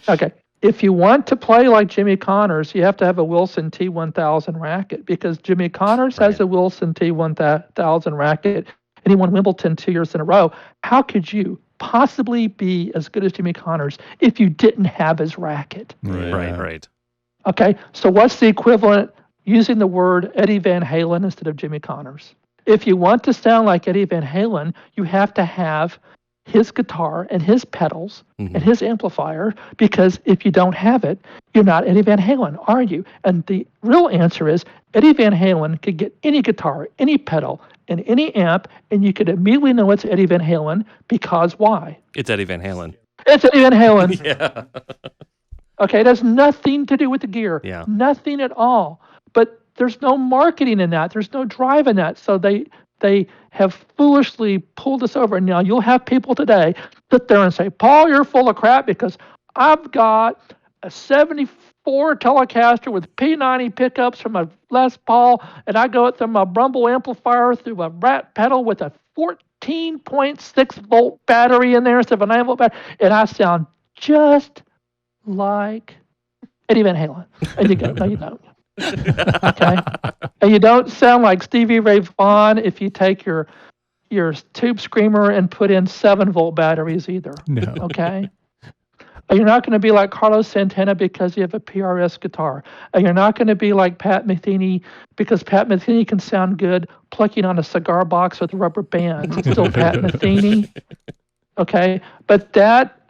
Okay. If you want to play like Jimmy Connors, you have to have a Wilson T1000 racket, because Jimmy Connors has Right. a Wilson T1000 racket and he won Wimbledon 2 years in a row. How could you possibly be as good as Jimmy Connors if you didn't have his racket? Right. Okay, so what's the equivalent using the word Eddie Van Halen instead of Jimmy Connors? If you want to sound like Eddie Van Halen, you have to have his guitar and his pedals Mhm. and his amplifier, because if you don't have it, you're not Eddie Van Halen, are you? And the real answer is Eddie Van Halen could get any guitar, any pedal, and any amp, and you could immediately know it's Eddie Van Halen, because why? It's Eddie Van Halen. It's Eddie Van Halen. Yeah. Okay, it has nothing to do with the gear. Yeah. Nothing at all. But there's no marketing in that. There's no drive in that. So they have foolishly pulled us over. And now you'll have people today sit there and say, Paul, you're full of crap because I've got a 74 Telecaster with P90 pickups from a Les Paul, and I go through my Brumble amplifier through a Rat pedal with a 14.6 volt battery in there instead of a 9 volt battery, and I sound just like Eddie Van Halen. And you go, no, you don't. Okay? And you don't sound like Stevie Ray Vaughan if you take your tube screamer and put in 7 volt batteries either. No. Okay? And you're not going to be like Carlos Santana because you have a PRS guitar. And you're not going to be like Pat Metheny because Pat Metheny can sound good plucking on a cigar box with rubber bands. It's still Pat Metheny. Okay? But that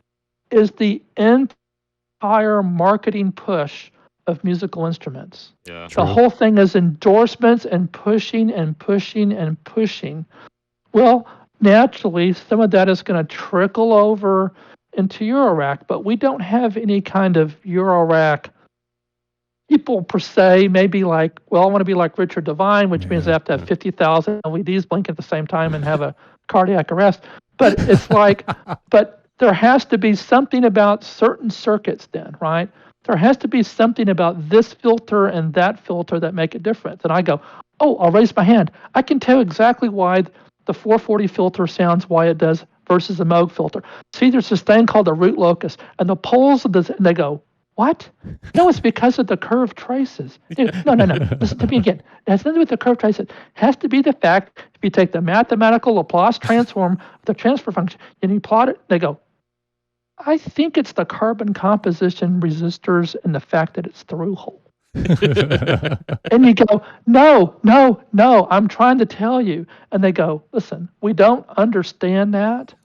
is the entire marketing push of musical instruments. Yeah. The whole thing is endorsements and pushing and pushing and pushing. Well, naturally, some of that is going to trickle over into Eurorack, but we don't have any kind of Eurorack people per se. Maybe like, well, I want to be like Richard Devine, which means I have to have 50,000 LEDs blink at the same time and have a cardiac arrest. But it's like, but there has to be something about certain circuits then, right? There has to be something about this filter and that filter that make a difference. And I go, oh, I'll raise my hand. I can tell exactly why the 440 filter sounds why it does versus the Moog filter. See, there's this thing called the root locus, and the poles of this, and they go, what? No, it's because of the curved traces. No. Listen to me again. It has nothing to do with the curved traces. It has to be the fact, if you take the mathematical Laplace transform, the transfer function, and you plot it, they go, I think it's the carbon composition resistors and the fact that it's through hole. And you go, no, I'm trying to tell you. And they go, listen, we don't understand that,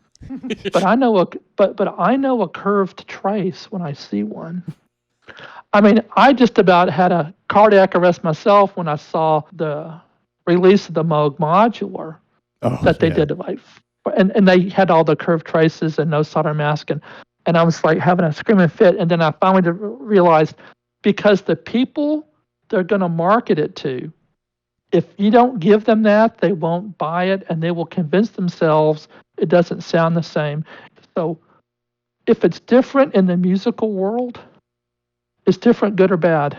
but I know a curved trace when I see one. I mean, I just about had a cardiac arrest myself when I saw the release of the Moog modular that they did, like, and they had all the curved traces and no solder mask, and I was like having a screaming fit. And then I finally realized, because the people they're going to market it to, if you don't give them that, they won't buy it, and they will convince themselves it doesn't sound the same. So if it's different in the musical world, it's different, good or bad.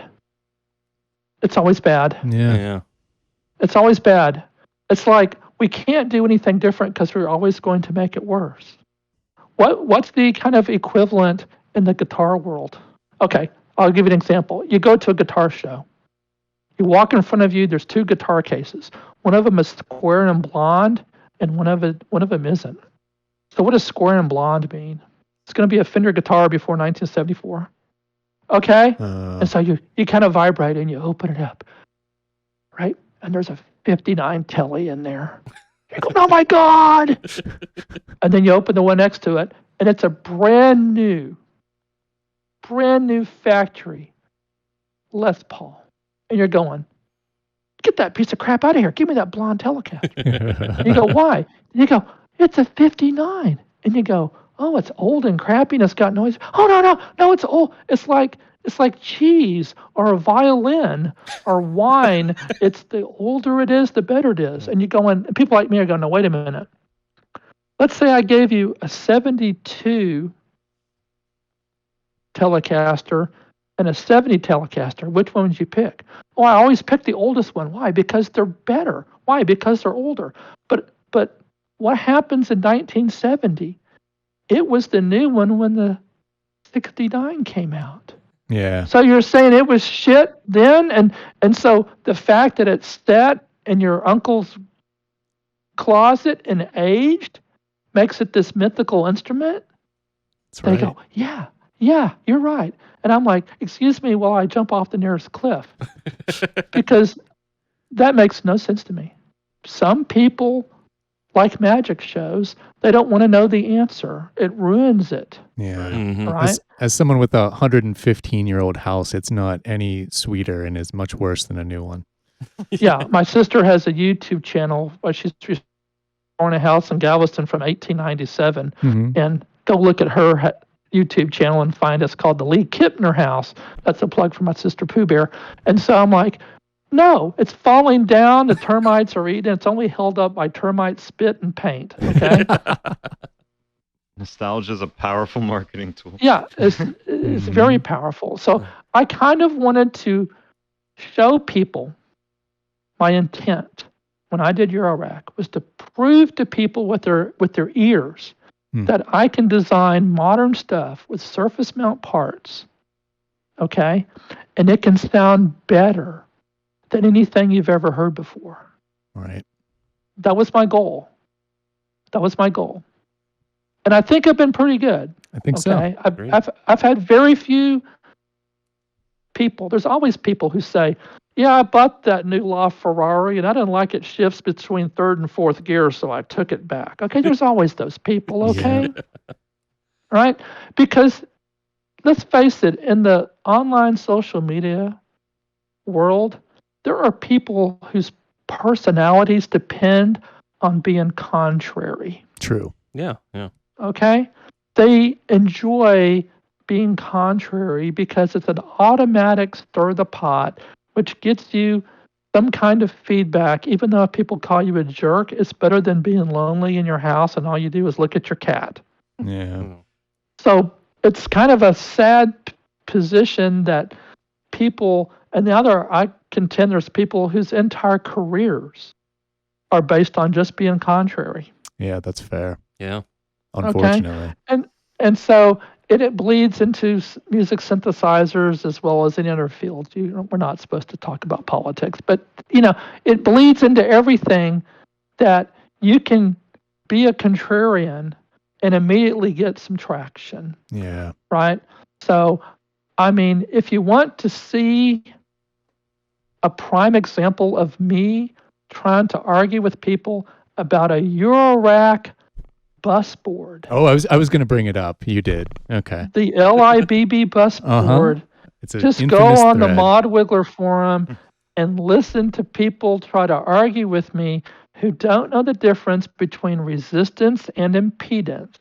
It's always bad. Yeah. It's always bad. It's like we can't do anything different because we're always going to make it worse. What's the kind of equivalent in the guitar world? Okay, I'll give you an example. You go to a guitar show. You walk in front of you, there's two guitar cases. One of them is square and blonde, and one of them isn't. So what does square and blonde mean? It's going to be a Fender guitar before 1974. Okay? And so you kind of vibrate and you open it up, right? And there's a 59 Telly in there. You go, oh my God! And then you open the one next to it, and it's a brand new factory Les Paul. And you're going, get that piece of crap out of here. Give me that blonde Telecaster. And you go, why? And you go, it's a 59. And you go, oh, it's old and crappy and it's got noise. Oh, no, it's old. It's like cheese or a violin or wine. It's the older it is, the better it is. And you go, and people like me are going, no, wait a minute. Let's say I gave you a 72 Telecaster and a 70 Telecaster. Which one would you pick? Well, I always pick the oldest one. Why? Because they're better. Why? Because they're older. But what happens in 1970? It was the new one when the 69 came out. Yeah. So you're saying it was shit then? And so the fact that it's sat in your uncle's closet and aged makes it this mythical instrument? That's right. They go, yeah, you're right. And I'm like, excuse me while I jump off the nearest cliff. Because that makes no sense to me. Some people like magic shows, they don't want to know the answer. It ruins it. Yeah. Mm-hmm. Right? As someone with a 115-year-old house, it's not any sweeter and is much worse than a new one. Yeah, my sister has a YouTube channel. She's restoring a house in Galveston from 1897. Mm-hmm. And go look at her YouTube channel and find it's called the Lee Kipner House. That's a plug for my sister Pooh Bear. And so I'm like, no, it's falling down. The termites are eating. It's only held up by termite spit and paint. Okay. Nostalgia is a powerful marketing tool. Yeah, it's very powerful. So I kind of wanted to show people my intent when I did Eurorack was to prove to people with their ears that I can design modern stuff with surface mount parts, okay, and it can sound better than anything you've ever heard before. Right. That was my goal. And I think I've been pretty good. I think Okay, so. Great. I've had very few people. There's always people who say, "Yeah, I bought that new LaFerrari and I didn't like it shifts between third and fourth gear, so I took it back." Okay, there's always those people. Okay, right? Because let's face it, in the online social media world, there are people whose personalities depend on being contrary. True. Yeah. Yeah. Okay? They enjoy being contrary because it's an automatic stir the pot, which gets you some kind of feedback. Even though if people call you a jerk, it's better than being lonely in your house and all you do is look at your cat. Yeah. Mm. So it's kind of a sad position that people, and I contend there's people whose entire careers are based on just being contrary. Yeah, that's fair. Yeah. Unfortunately. And so it bleeds into music synthesizers as well as any other field. We're not supposed to talk about politics, but it bleeds into everything that you can be a contrarian and immediately get some traction. Yeah. Right? So, I mean, if you want to see a prime example of me trying to argue with people about a Eurorack bus board, Oh, I was going to bring it up. You did. Okay. the LIBB bus board, It's a just go infamous on the thread. Mod Wiggler forum and listen to people try to argue with me who don't know the difference between resistance and impedance.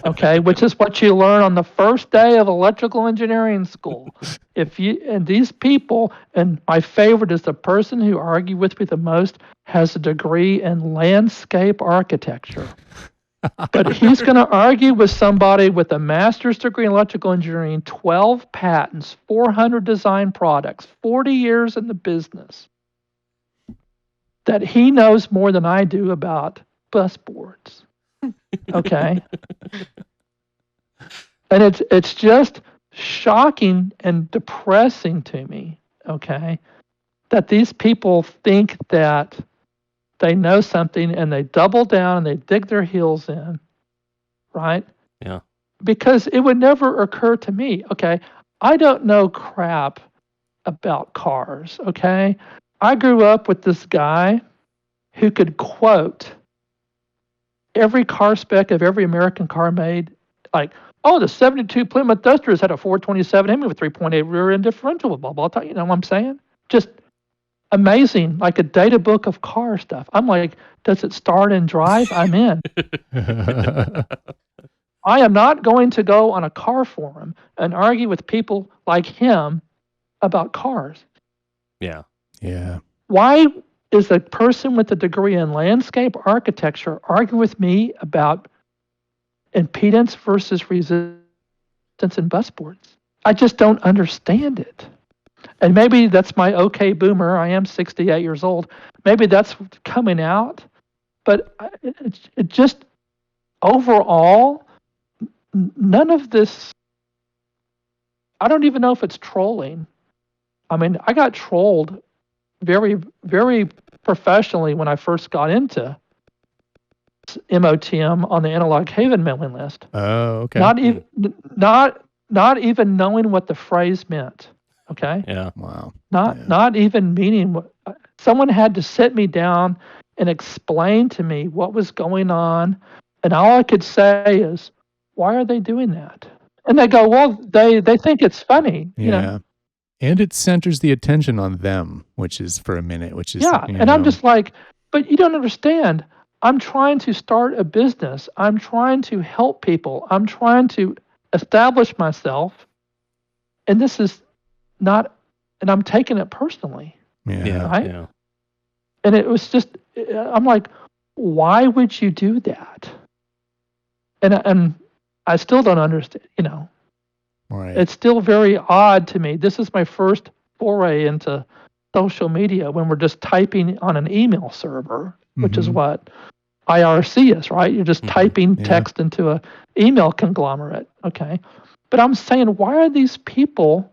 Okay, which is what you learn on the first day of electrical engineering school. And these people, and my favorite is the person who argued with me the most has a degree in landscape architecture. But he's going to argue with somebody with a master's degree in electrical engineering, 12 patents, 400 design products, 40 years in the business, that he knows more than I do about bus boards. Okay. And it's just shocking and depressing to me, okay, that these people think that they know something and they double down and they dig their heels in, right? Yeah. Because it would never occur to me, okay, I don't know crap about cars, okay? I grew up with this guy who could quote every car spec of every American car made, like, oh, the 72 Plymouth Dusters had a 427 Hemi with 3.8 rear end differential, blah, blah, blah. You know what I'm saying? Just amazing, like a data book of car stuff. I'm like, does it start and drive? I'm in. I am not going to go on a car forum and argue with people like him about cars. Yeah. Yeah. Why is a person with a degree in landscape architecture arguing with me about impedance versus resistance in bus boards? I just don't understand it. And maybe that's my okay boomer. I am 68 years old. Maybe that's coming out. But it just, overall, none of this, I don't even know if it's trolling. I mean, I got trolled very, very professionally when I first got into MOTM on the Analog Haven mailing list. Oh, okay. Not even knowing what the phrase meant. Okay. Yeah. Wow. Not even meaning what. Someone had to sit me down and explain to me what was going on, and all I could say is, "Why are they doing that?" And they go, "Well, they think it's funny." Yeah. You know? And it centers the attention on them, which is for a minute, which is And I'm just like, but you don't understand. I'm trying to start a business. I'm trying to help people. I'm trying to establish myself, and this is not. And I'm taking it personally. Yeah. Right? Yeah. And it was just, I'm like, why would you do that? And I still don't understand, Right. It's still very odd to me. This is my first foray into social media when we're just typing on an email server, which is what IRC is, right? You're just typing text into a email conglomerate. Okay. But I'm saying, why are these people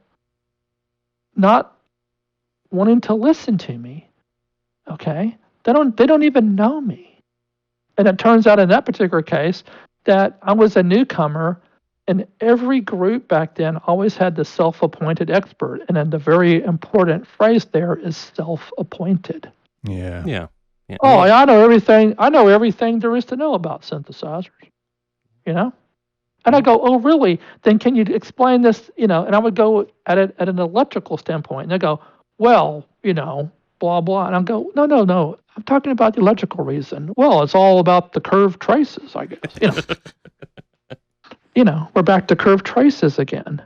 not wanting to listen to me? Okay. They don't even know me. And it turns out in that particular case that I was a newcomer And every group back then always had the self-appointed expert. And then the very important phrase there is self-appointed. Yeah. Yeah. Yeah. Oh, I know everything. I know everything there is to know about synthesizers. You know? And I go, oh, really? Then can you explain this? You know, and I would go at it at an electrical standpoint. And they go, well, you know, blah, blah. And I go, no. I'm talking about the electrical reason. Well, it's all about the curved traces, I guess. You know, we're back to curved traces again.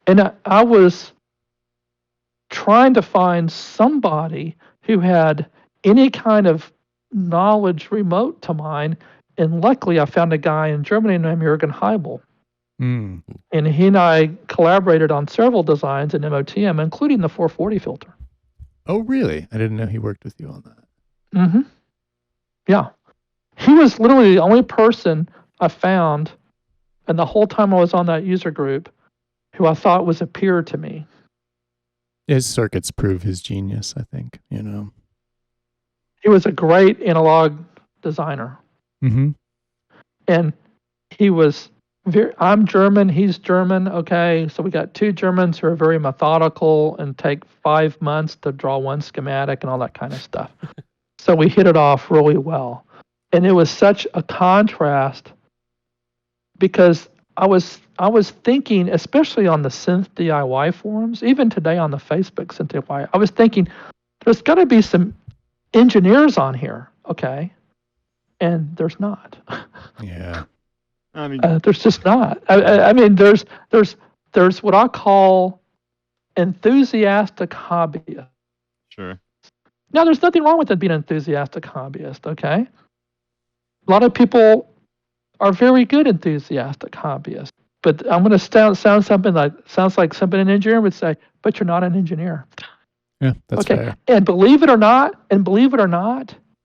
And I was trying to find somebody who had any kind of knowledge remote to mine. And luckily, I found a guy in Germany named Jürgen Heibel. Mm. And he and I collaborated on several designs in MOTM, including the 440 filter. Oh, really? I didn't know he worked with you on that. Mm-hmm. Yeah. He was literally the only person I found, and the whole time I was on that user group, who I thought was a peer to me. His circuits prove his genius, I think, you know. He was a great analog designer. Mm-hmm. And he was I'm German, he's German, okay? So we got two Germans who are very methodical and take 5 months to draw one schematic and all that kind of stuff. So we hit it off really well. And it was such a contrast because I was thinking, especially on the Synth DIY forums, even today on the Facebook Synth DIY, I was thinking there's got to be some engineers on here, okay? And there's not. Yeah. I mean, There's just not. I mean, there's what I call enthusiastic hobbyists. sure. Now, there's nothing wrong with it being an enthusiastic hobbyist, okay? A lot of people are very good enthusiastic hobbyists, but I'm going to sound something like sounds like something an engineer would say, but you're not an engineer. Yeah, that's okay. fair. And believe it or not,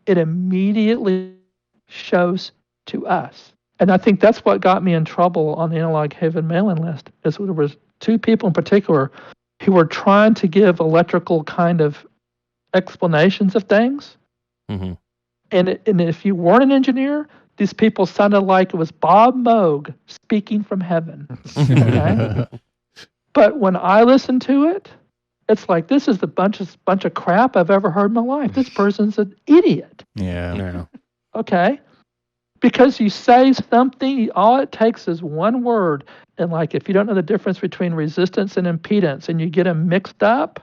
it immediately shows to us. And I think that's what got me in trouble on the Analog Haven mailing list, is there was two people in particular who were trying to give electrical kind of explanations of things. Mm-hmm. And if you weren't an engineer, these people sounded like it was Bob Moog speaking from heaven. Okay? But when I listen to it, it's like, this is the bunch of crap I've ever heard in my life. This person's an idiot. Yeah. No. Okay? Because you say something, all it takes is one word. And like, if you don't know the difference between resistance and impedance and you get them mixed up,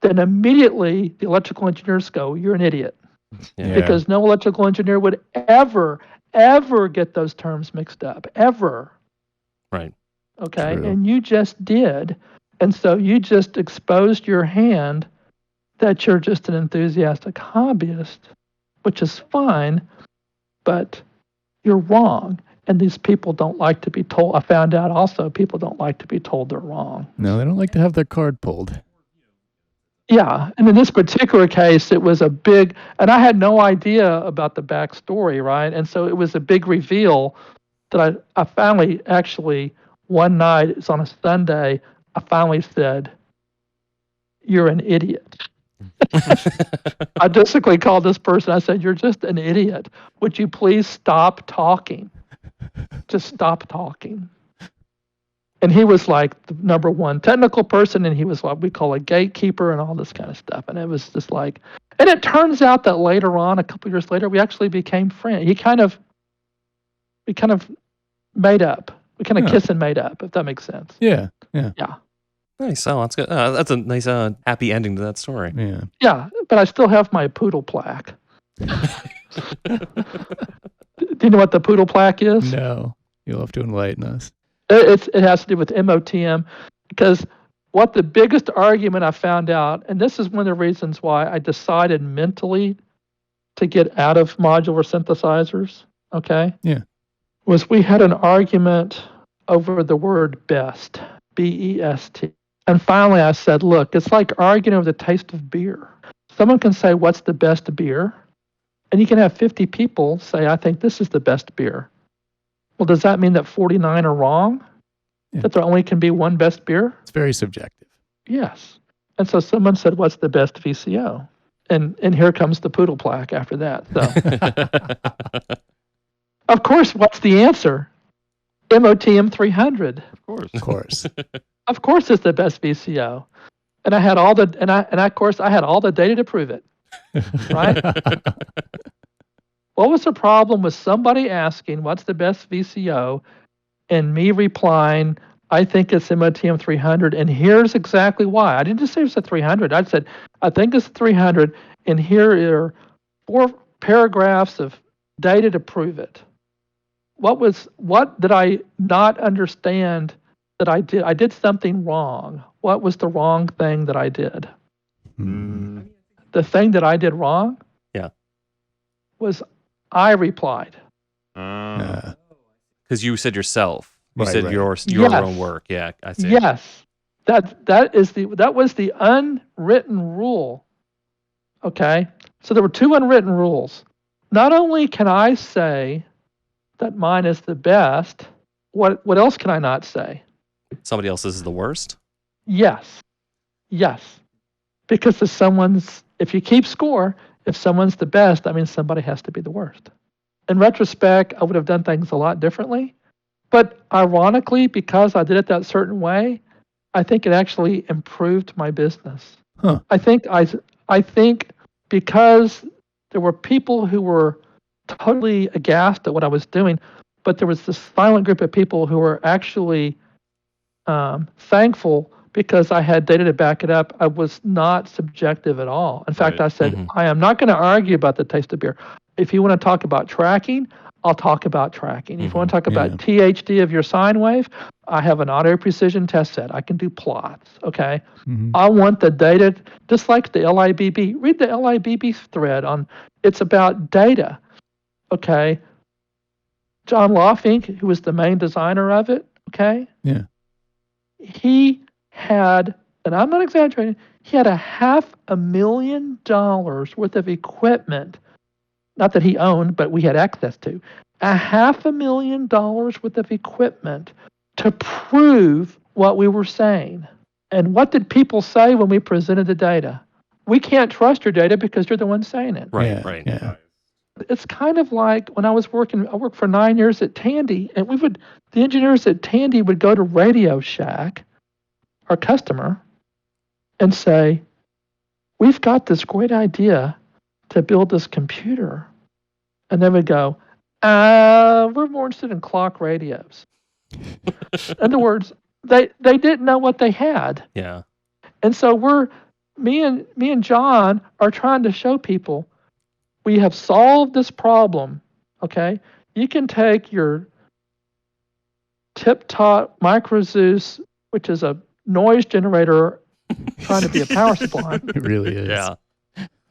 then immediately the electrical engineers go, you're an idiot. Yeah. Because no electrical engineer would ever get those terms mixed up. Ever. Right. Okay? True. And you just did. And so you just exposed your hand that you're just an enthusiastic hobbyist, which is fine, but you're wrong. And these people don't like to be told. I found out also people don't like to be told they're wrong. No, they don't like to have their card pulled. Yeah. And in this particular case, it was a big, and I had no idea about the backstory, right? And so it was a big reveal that I finally actually, one night, it's on a Sunday, I finally said, you're an idiot. I basically called this person. I said, you're just an idiot. Would you please stop talking? Just stop talking. And he was like the number one technical person, and he was what we call a gatekeeper and all this kind of stuff. And it was just like, and it turns out that later on, a couple years later, we actually became friends. We kind of made up. We kind of kissed and made up, if that makes sense. Yeah. Nice. Oh, that's good. That's a nice, happy ending to that story. Yeah. Yeah, but I still have my poodle plaque. Do you know what the poodle plaque is? No, you'll have to enlighten us. It has to do with MOTM, because what the biggest argument I found out, and this is one of the reasons why I decided mentally to get out of modular synthesizers, okay? Yeah. Was we had an argument over the word best, B-E-S-T. And finally I said, look, it's like arguing over the taste of beer. Someone can say, what's the best beer? And you can have 50 people say, I think this is the best beer. Well, does that mean that 49 are wrong? Yeah. That there only can be one best beer? It's very subjective. Yes. And so someone said, what's the best VCO? And here comes the poodle plaque after that. So, of course, what's the answer? MOTM 300. Of course. Of course, it's the best VCO, and I had all the of course I had all the data to prove it. Right? What was the problem with somebody asking what's the best VCO, and me replying, I think it's MOTM 300, and here's exactly why. I didn't just say it's a 300. I said I think it's 300, and here are 4 paragraphs of data to prove it. What did I not understand that I did? I did something wrong. What was the wrong thing that I did? The thing that I did wrong? Yeah. Was I replied. Ah. Because you said yourself. You Right, said right. your Yes. own work. Yeah, I see. Yes. That was the unwritten rule. Okay? So there were 2 unwritten rules. Not only can I say that mine is the best, what else can I not say? Somebody else's is the worst? Yes. Yes. Because if you keep score, if someone's the best, that means somebody has to be the worst. In retrospect, I would have done things a lot differently. But ironically, because I did it that certain way, I think it actually improved my business. Huh. I think because there were people who were totally aghast at what I was doing, but there was this silent group of people who were actually thankful because I had data to back it up. I was not subjective at all. In fact, Right. I said, I am not going to argue about the taste of beer. If you want to talk about tracking, I'll talk about tracking. If you want to talk about THD of your sine wave, I have an auto precision test set. I can do plots. Okay. I want the data, just like the LIBB. Read the LIBB thread on. It's about data. Okay. John Lofink, who was the main designer of it. Okay. Yeah. He had, and I'm not exaggerating, he had $500,000 worth of equipment. Not that he owned, but we had access to $500,000 worth of equipment to prove what we were saying. And what did people say when we presented the data? We can't trust your data because you're the one saying it. Right, Yeah, right. yeah. It's kind of like when I worked for 9 years at Tandy, and the engineers at Tandy would go to Radio Shack, our customer, and say, we've got this great idea to build this computer. And they would go, we're more interested in clock radios. In other words, they didn't know what they had. Yeah. And so me and John are trying to show people we have solved this problem. Okay? You can take your tip-top Micro Zeus, which is a noise generator trying to be a power supply. It really is. Yeah.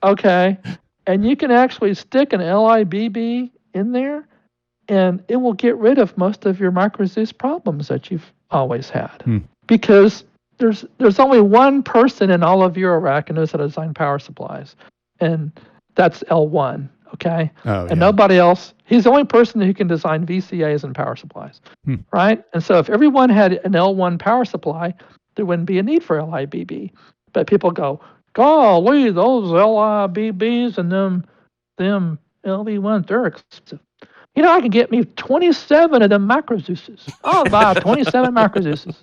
Okay. And you can actually stick an LIBB in there, and it will get rid of most of your Micro Zeus problems that you've always had. Because there's only one person in all of Eurorack who knows how to design power supplies, and that's L1. Okay. And nobody else. He's the only person who can design VCAs and power supplies. Right. And so if everyone had an L1 power supply, there wouldn't be a need for LIBB. But people go, golly, those LIBBs and them LV1s, they're expensive. I can get me 27 of them Micro Zeuses. I'll buy 27 Micro Zeuses.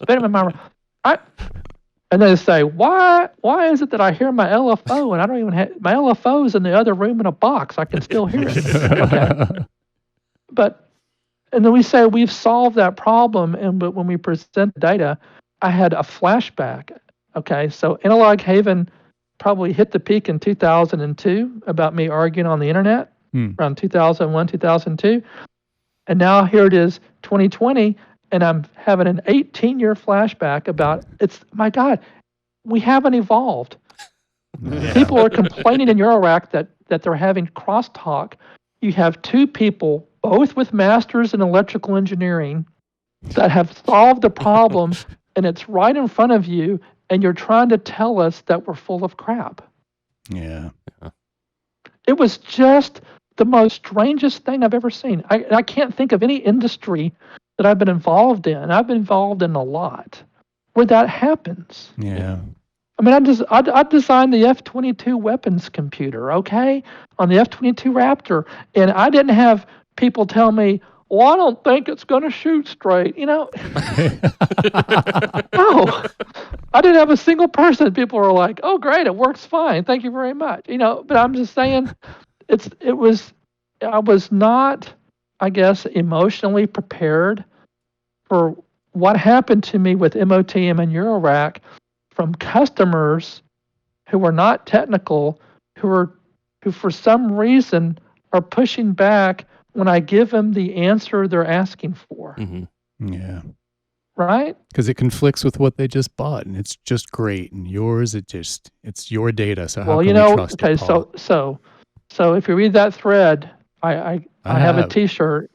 And they say, why is it that I hear my LFO and I don't even have my LFO's in the other room in a box? I can still hear it. Okay. And then we say we've solved that problem, but when we present the data, I had a flashback. Okay, so Analog Haven probably hit the peak in 2002 about me arguing on the internet around 2001, 2002. And now here it is, 2020, and I'm having an 18-year flashback about my God, we haven't evolved. Yeah. People are complaining in Eurorack that they're having crosstalk. You have 2 people, both with masters in electrical engineering, that have solved the problem, and it's right in front of you, and you're trying to tell us that we're full of crap. Yeah. It was just the most strangest thing I've ever seen. I can't think of any industry that I've been involved in. I've been involved in a lot where that happens. Yeah. I mean, I designed the F-22 weapons computer, okay, on the F-22 Raptor, and I didn't have people tell me, well, I don't think it's going to shoot straight. No, I didn't have a single person. People were like, "Oh, great, it works fine. Thank you very much." But I'm just saying, I was not, I guess, emotionally prepared for what happened to me with MOTM and Eurorack from customers who were not technical, who for some reason are pushing back when I give them the answer they're asking for. Mm-hmm. Yeah. Right? Because it conflicts with what they just bought, and it's just great. And yours, it's your data. So how can we trust it, Paul? So if you read that thread, I have a T-shirt.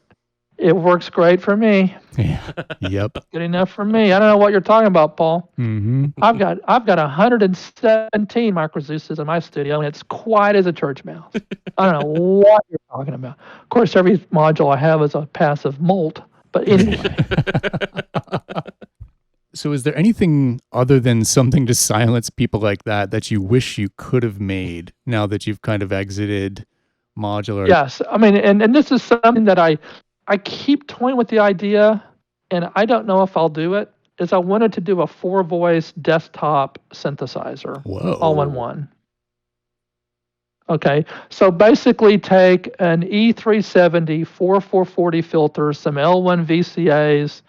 It works great for me. Yeah. Yep. Good enough for me. I don't know what you're talking about, Paul. Mm-hmm. I've got 117 microZeuses in my studio, and it's quiet as a church mouse. I don't know what you're talking about. Of course, every module I have is a passive molt. But anyway. So is there anything other than something to silence people like that you wish you could have made now that you've kind of exited modular? Yes. I mean, and this is something that I keep toying with the idea, and I don't know if I'll do it, is I wanted to do a 4-voice desktop synthesizer. Whoa. All in one. Okay. So basically take an E370 4440 filter, some L1 VCAs,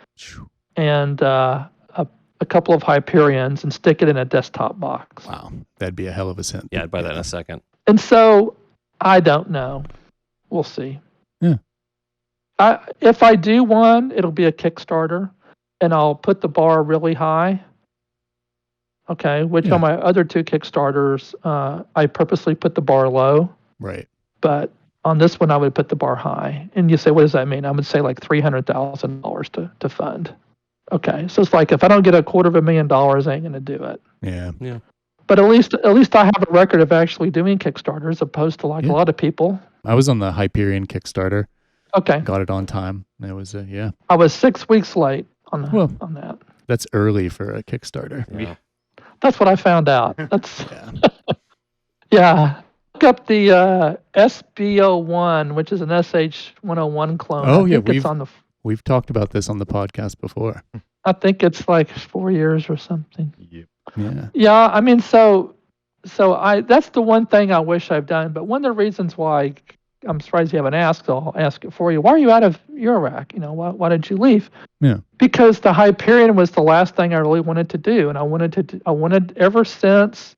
and a couple of Hyperions, and stick it in a desktop box. Wow. That'd be a hell of a synth. Yeah, I'd buy that in a second. And so I don't know. We'll see. Yeah. If I do one, it'll be a Kickstarter, and I'll put the bar really high. Okay, which on my other 2 Kickstarters, I purposely put the bar low. Right. But on this one, I would put the bar high. And you say, what does that mean? I would say like $300,000 to fund. Okay, so it's like if I don't get $250,000, I ain't going to do it. Yeah. Yeah. But at least I have a record of actually doing Kickstarters, as opposed to a lot of people. I was on the Hyperion Kickstarter. Okay. Got it on time. It was yeah. I was 6 weeks late on that. That's early for a Kickstarter. Yeah. That's what I found out. That's Yeah. yeah. Look up the SB01, which is an SH101 clone. Oh, I yeah, think it's on the. We've talked about this on the podcast before. I think it's like 4 years or something. Yep. Yeah. Yeah, I mean, so that's the one thing I wish I've done. But one of the reasons why I'm surprised you haven't asked, so I'll ask it for you. Why are you out of Eurorack? Why did you leave? Yeah. Because the Hyperion was the last thing I really wanted to do, and I wanted ever since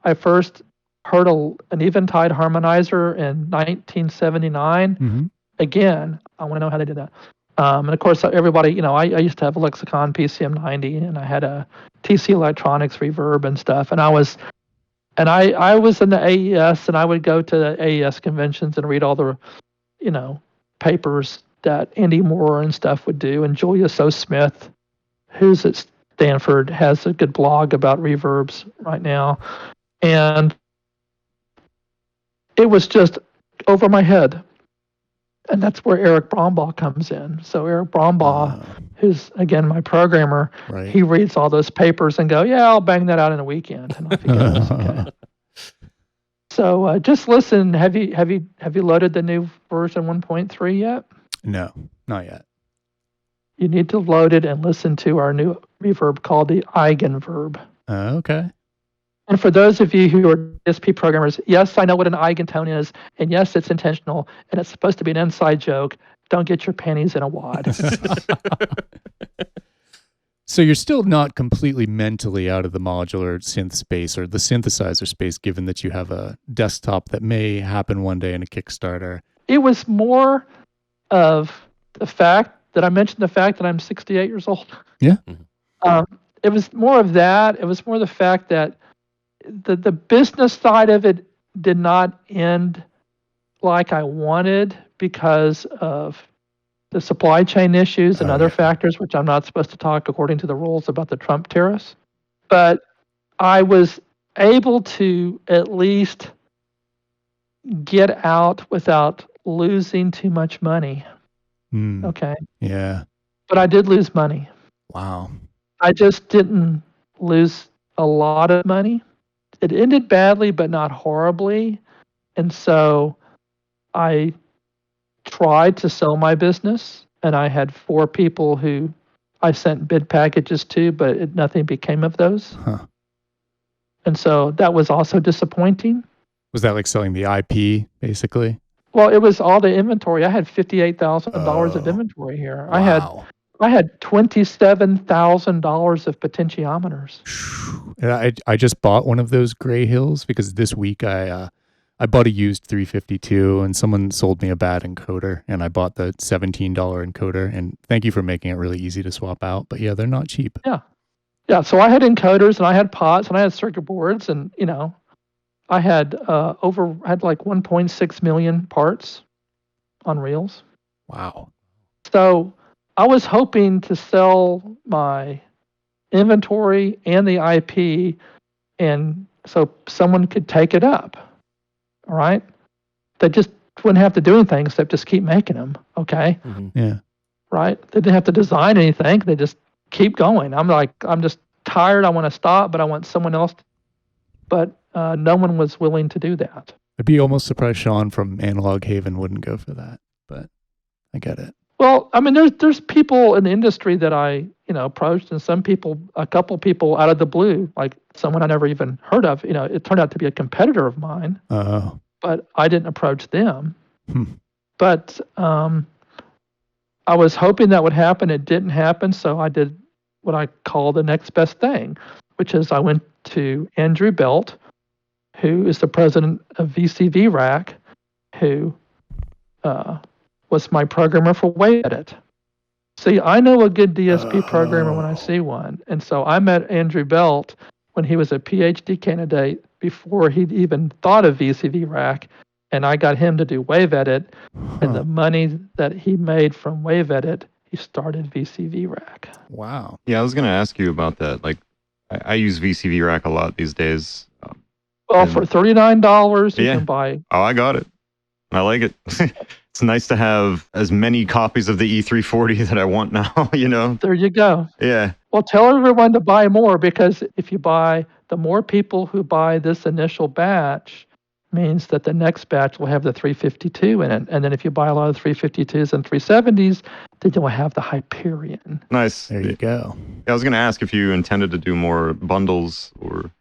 I first heard an Eventide harmonizer in 1979. Mm-hmm. Again, I want to know how they did that. And of course, everybody, I used to have a Lexicon PCM90, and I had a TC Electronics reverb and stuff, and I was in the AES, and I would go to the AES conventions and read all the, papers that Andy Moore and stuff would do. And Julia So Smith, who's at Stanford, has a good blog about reverbs right now. And it was just over my head. And that's where Eric Brombaugh comes in. So Eric Brombaugh, who's, again, my programmer, Right. he reads all those papers and go, yeah, I'll bang that out in a weekend. And off he goes. Okay. So just listen. Have you loaded the new version 1.3 yet? No, not yet. You need to load it and listen to our new reverb called the Eigenverb. Okay. And for those of you who are DSP programmers, yes, I know what an eigentone is, and yes, it's intentional, and it's supposed to be an inside joke. Don't get your panties in a wad. So you're still not completely mentally out of the modular synth space or the synthesizer space, given that you have a desktop that may happen one day in a Kickstarter. It was more of the fact that I mentioned the fact that I'm 68 years old. Yeah. It was more of that. It was more the fact that the business side of it did not end like I wanted because of the supply chain issues and other factors, which I'm not supposed to talk according to the rules about the Trump tariffs. But I was able to at least get out without losing too much money. Okay. Yeah. But I did lose money. Wow. I just didn't lose a lot of money. It ended badly, but not horribly. And so I tried to sell my business and I had 4 people who I sent bid packages to, but nothing became of those. Huh. And so that was also disappointing. Was that like selling the IP, basically? Well, it was all the inventory. I had $58,000 of Oh. inventory here. Wow. I had $27,000 of potentiometers. And I just bought one of those Gray Hills because this week I bought a used 352 and someone sold me a bad encoder and I bought the $17 encoder, and thank you for making it really easy to swap out. But yeah, they're not cheap. Yeah, so I had encoders and I had pots and I had circuit boards, and I had like 1.6 million parts on reels. Wow. So I was hoping to sell my inventory and the IP, and so someone could take it up. All right, they just wouldn't have to do anything except just keep making them. Okay, Yeah. right? They didn't have to design anything. They just keep going. I'm just tired. I want to stop, but I want someone else. But no one was willing to do that. I'd be almost surprised Sean from Analog Haven wouldn't go for that, but I get it. Well, I mean, there's people in the industry that I approached, and a couple people out of the blue, like someone I never even heard of. It turned out to be a competitor of mine, but I didn't approach them. But I was hoping that would happen. It didn't happen, so I did what I call the next best thing, which is I went to Andrew Belt, who is the president of VCV Rack, who was my programmer for WaveEdit. See, I know a good DSP programmer when I see one. And so I met Andrew Belt when he was a PhD candidate before he'd even thought of VCV Rack. And I got him to do WaveEdit. And the money that he made from WaveEdit, he started VCV Rack. Wow. Yeah, I was going to ask you about that. Like, I use VCV Rack a lot these days. Well, for $39, you can buy. Oh, I got it. I like it. It's nice to have as many copies of the E340 that I want now, There you go. Yeah. Well, tell everyone to buy more, because if you buy, the more people who buy this initial batch means that the next batch will have the 352 in it. And then if you buy a lot of 352s and 370s, then you'll have the Hyperion. Nice. There you go. I was going to ask if you intended to do more bundles or...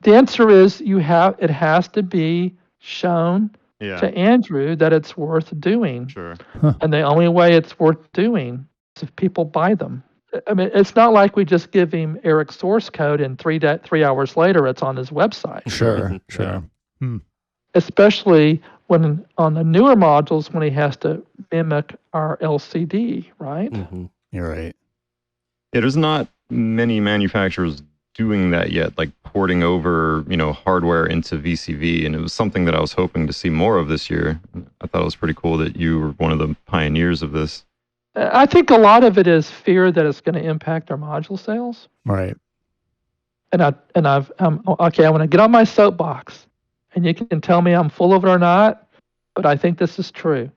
The answer is it has to be shown to Andrew that it's worth doing. Sure. And the only way it's worth doing is if people buy them. I mean, it's not like we just give him Eric's source code and 3 hours later it's on his website. Sure. Especially when on the newer modules, when he has to mimic our LCD, right? You're right. Yeah, there's not many manufacturers doing that yet, like porting over, hardware into VCV. And it was something that I was hoping to see more of this year. I thought it was pretty cool that you were one of the pioneers of this. I think a lot of it is fear that it's going to impact our module sales. Right. And I'm okay. I want to get on my soapbox, and you can tell me I'm full of it or not, but I think this is true.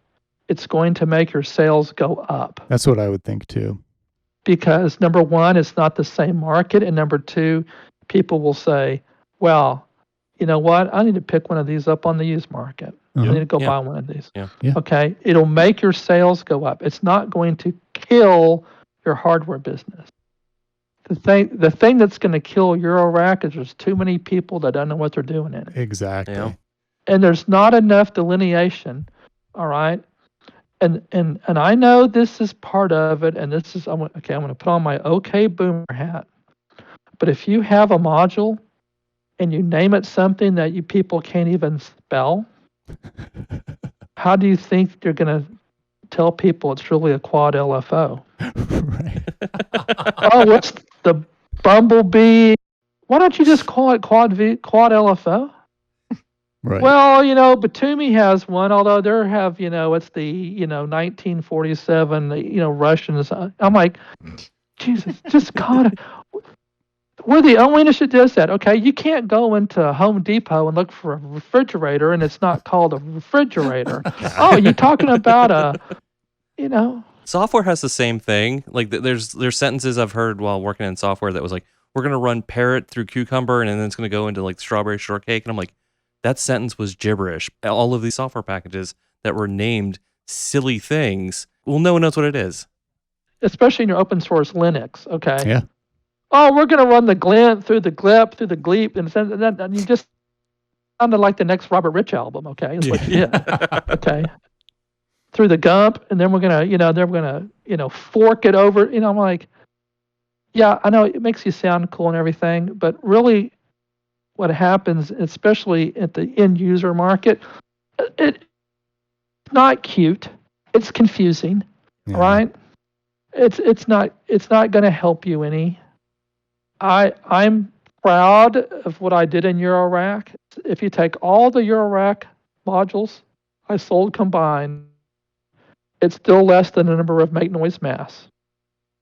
It's going to make your sales go up. That's what I would think too. Because number one, it's not the same market, and number two, people will say, well, you know what? I need to pick one of these up on the used market. I need to go buy one of these. Yeah. Okay? It'll make your sales go up. It's not going to kill your hardware business. The thing that's going to kill Eurorack is there's too many people that don't know what they're doing in it. Exactly. Yeah. And there's not enough delineation, all right? And I know this is part of it, and this is I'm going to put on my okay boomer hat. But if you have a module and you name it something that you people can't even spell, how do you think you're going to tell people it's really a quad LFO? Right. Oh, what's the Bumblebee? Why don't you just call it quad LFO? Right. Well, Batumi has one, although they have, it's the, 1947, Russians. I'm like, Jesus, just God. We're the only industry that does that. Okay, you can't go into Home Depot and look for a refrigerator and it's not called a refrigerator. Oh, you're talking about Software has the same thing. Like there's sentences I've heard while working in software that was like, we're going to run parrot through cucumber and then it's going to go into like strawberry shortcake. And I'm like, that sentence was gibberish. All of these software packages that were named silly things Well, no one knows what it is. especially in your open source Linux. Okay. Yeah. Oh, we're going to run the glint through the glip through the gleep, and you just sounded like the next Robert Rich album. Okay, is what you did. Okay. Through the gump, and then we're gonna fork it over. I'm like, yeah, I know it makes you sound cool and everything, but really, what happens, especially at the end user market, it's not cute. It's confusing, Yeah. right? It's not going to help you any. I'm proud of what I did in Eurorack. If you take all the Eurorack modules I sold combined, it's still less than the number of make noise mass.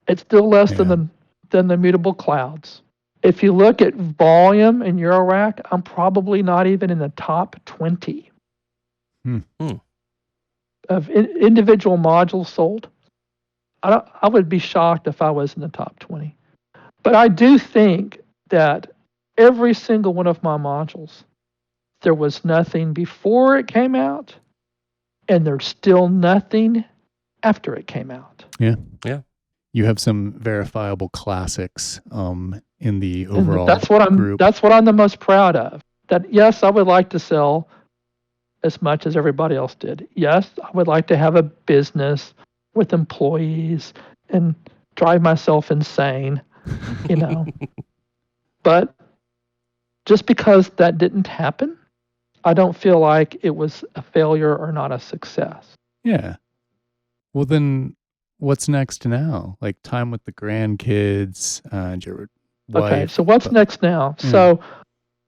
It's still less than the mutable clouds. If you look at volume in Eurorack, I'm probably not even in the top 20 of individual modules sold. I would be shocked if I was in the top 20. But I do think that every single one of my modules, there was nothing before it came out, and there's still nothing after it came out. Yeah. Yeah. You have some verifiable classics in the overall That's what group. That's what I'm the most proud of. That yes, I would like to sell as much as everybody else did. Yes, I would like to have a business with employees and drive myself insane, But just because that didn't happen, I don't feel like it was a failure or not a success. Yeah. Well, then what's next now? Like time with the grandkids, your wife. Okay, so what's next now? So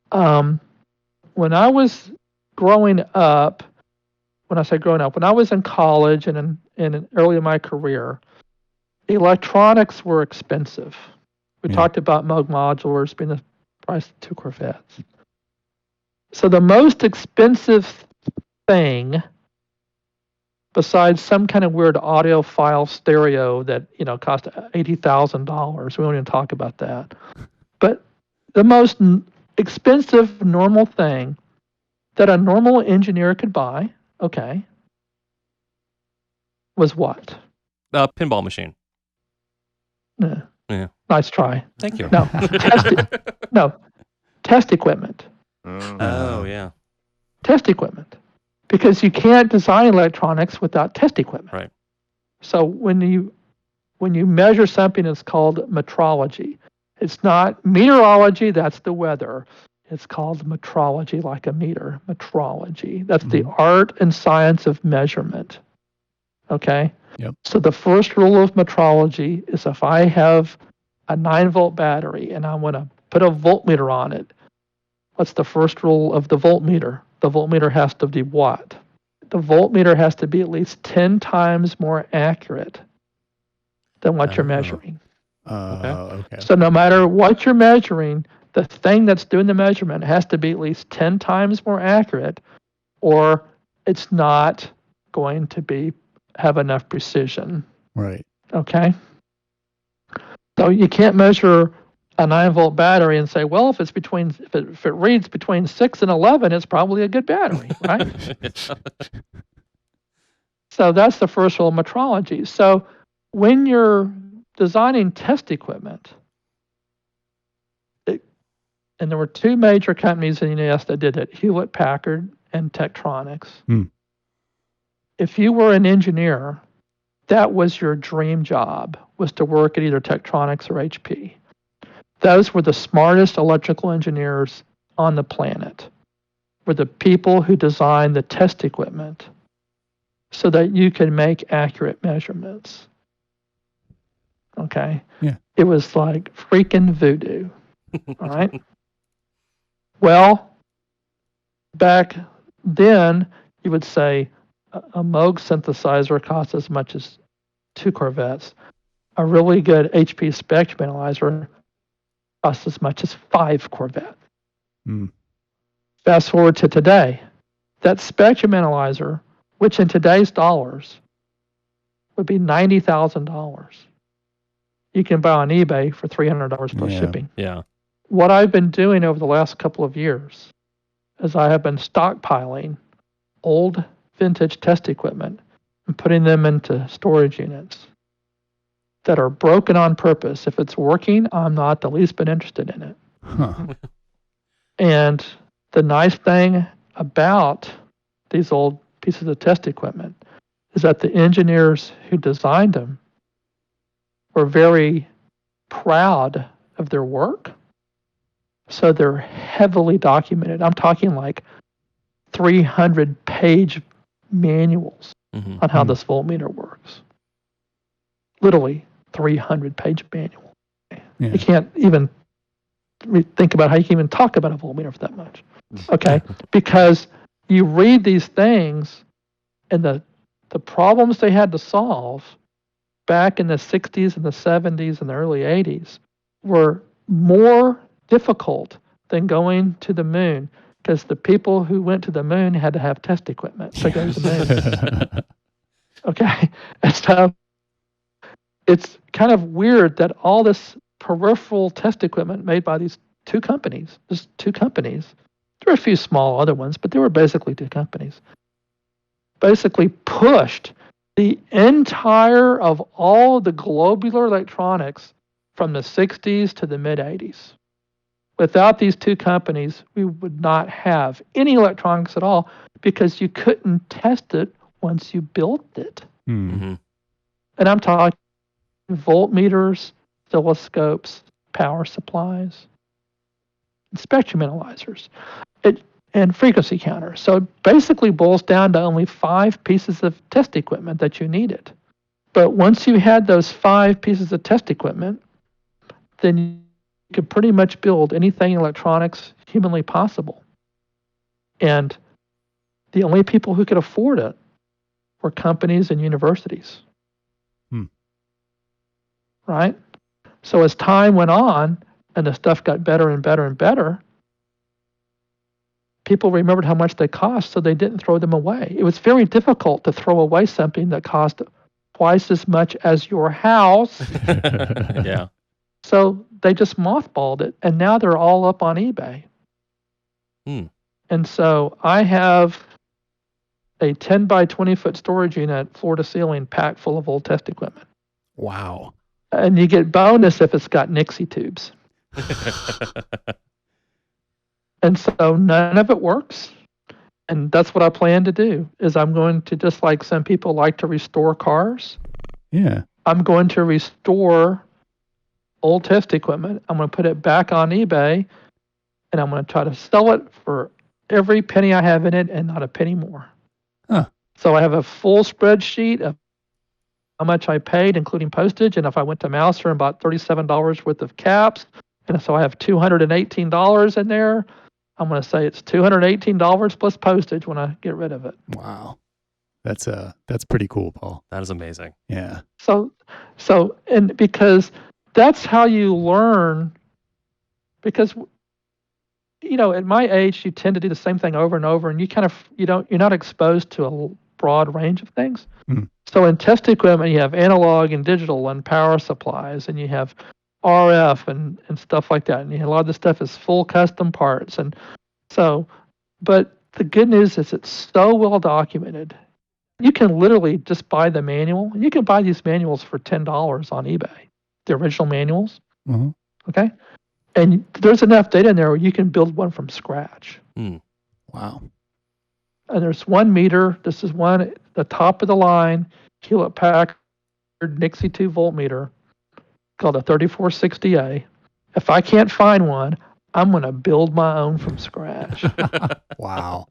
when I was growing up, when I say growing up, when I was in college and in early in my career, electronics were expensive. We talked about Moog modulars being the price of 2 Corvettes. So the most expensive thing, besides some kind of weird audiophile stereo that cost $80,000, we won't even talk about that. But the most expensive normal thing that a normal engineer could buy, was what? Pinball machine. No. Yeah. Nice try. Thank you. No, test equipment. Oh, yeah. Test equipment. Because you can't design electronics without test equipment. Right. So when you measure something, it's called metrology. It's not meteorology, that's the weather. It's called metrology, like a meter. Metrology. That's the art and science of measurement. Okay? Yep. So the first rule of metrology is if I have a 9-volt battery and I want to put a voltmeter on it, what's the first rule of the voltmeter? The voltmeter has to be what? The voltmeter has to be at least 10 times more accurate than what you're measuring. Okay. So no matter what you're measuring, the thing that's doing the measurement has to be at least 10 times more accurate, or it's not going to have enough precision. Right. Okay? So you can't measure a 9-volt battery and say, well, if it reads between 6 and 11, it's probably a good battery, right? So that's the first rule of metrology. So when you're designing test equipment, and there were 2 major companies in the US that did it, Hewlett-Packard and Tektronix. If you were an engineer, that was your dream job, was to work at either Tektronix or HP. Those were the smartest electrical engineers on the planet, were the people who designed the test equipment so that you could make accurate measurements. Okay? Yeah. It was like freaking voodoo. All right? Well, back then, you would say a Moog synthesizer costs as much as 2 Corvettes. A really good HP spectrum analyzer costs as much as 5 Corvettes. Fast forward to today. That spectrum analyzer, which in today's dollars would be $90,000, you can buy on eBay for $300 plus shipping. Yeah. What I've been doing over the last couple of years is I have been stockpiling old vintage test equipment and putting them into storage units that are broken on purpose. If it's working, I'm not the least bit interested in it. Huh. And the nice thing about these old pieces of test equipment is that the engineers who designed them were very proud of their work. So they're heavily documented. I'm talking like 300-page manuals on how this voltmeter works. Literally 300-page manual. Yeah. You can't even think about how you can even talk about a voltmeter for that much. Okay? Because you read these things and the problems they had to solve back in the 60s and the 70s and the early 80s were more difficult than going to the moon, because the people who went to the moon had to have test equipment to go to the moon. Okay? And so it's kind of weird that all this peripheral test equipment made by these two companies, just two companies, there were a few small other ones, but they were basically two companies, basically pushed the entire of all the globular electronics from the 60s to the mid-80s. Without these two companies, we would not have any electronics at all, because you couldn't test it once you built it. Mm-hmm. And I'm talking voltmeters, oscilloscopes, power supplies, spectrum analyzers, and frequency counters. So it basically boils down to only 5 pieces of test equipment that you needed. But once you had those 5 pieces of test equipment, then you could pretty much build anything in electronics humanly possible. And the only people who could afford it were companies and universities. Right? So as time went on and the stuff got better and better and better, people remembered how much they cost, so they didn't throw them away. It was very difficult to throw away something that cost twice as much as your house. Yeah. So they just mothballed it, and now they're all up on eBay. And so I have a 10 by 20 foot storage unit, floor to ceiling, packed full of old test equipment. Wow. And you get bonus if it's got Nixie tubes. And so none of it works. And that's what I plan to do, is I'm going to, just like some people like to restore cars. Yeah. I'm going to restore old test equipment. I'm going to put it back on eBay, and I'm going to try to sell it for every penny I have in it and not a penny more. Huh. So I have a full spreadsheet of how much I paid, including postage. And if I went to Mouser and bought $37 worth of caps, and so I have $218 in there, I'm going to say it's $218 plus postage when I get rid of it. Wow. That's pretty cool, Paul. That is amazing. Yeah. So, and because that's how you learn, because, you know, at my age, you tend to do the same thing over and over, and you're not exposed to a broad range of things. So in test equipment, you have analog and digital and power supplies, and you have RF and stuff like that. And a lot of the stuff is full custom parts. And so, but the good news is it's so well documented. You can literally just buy the manual, and you can buy these manuals for $10 on eBay, the original manuals. Okay. And there's enough data in there where you can build one from scratch. Wow. And there's one meter. This is one, the top of the line, Hewlett Packard Nixie 2 voltmeter called a 3460A. If I can't find one, I'm going to build my own from scratch. Wow.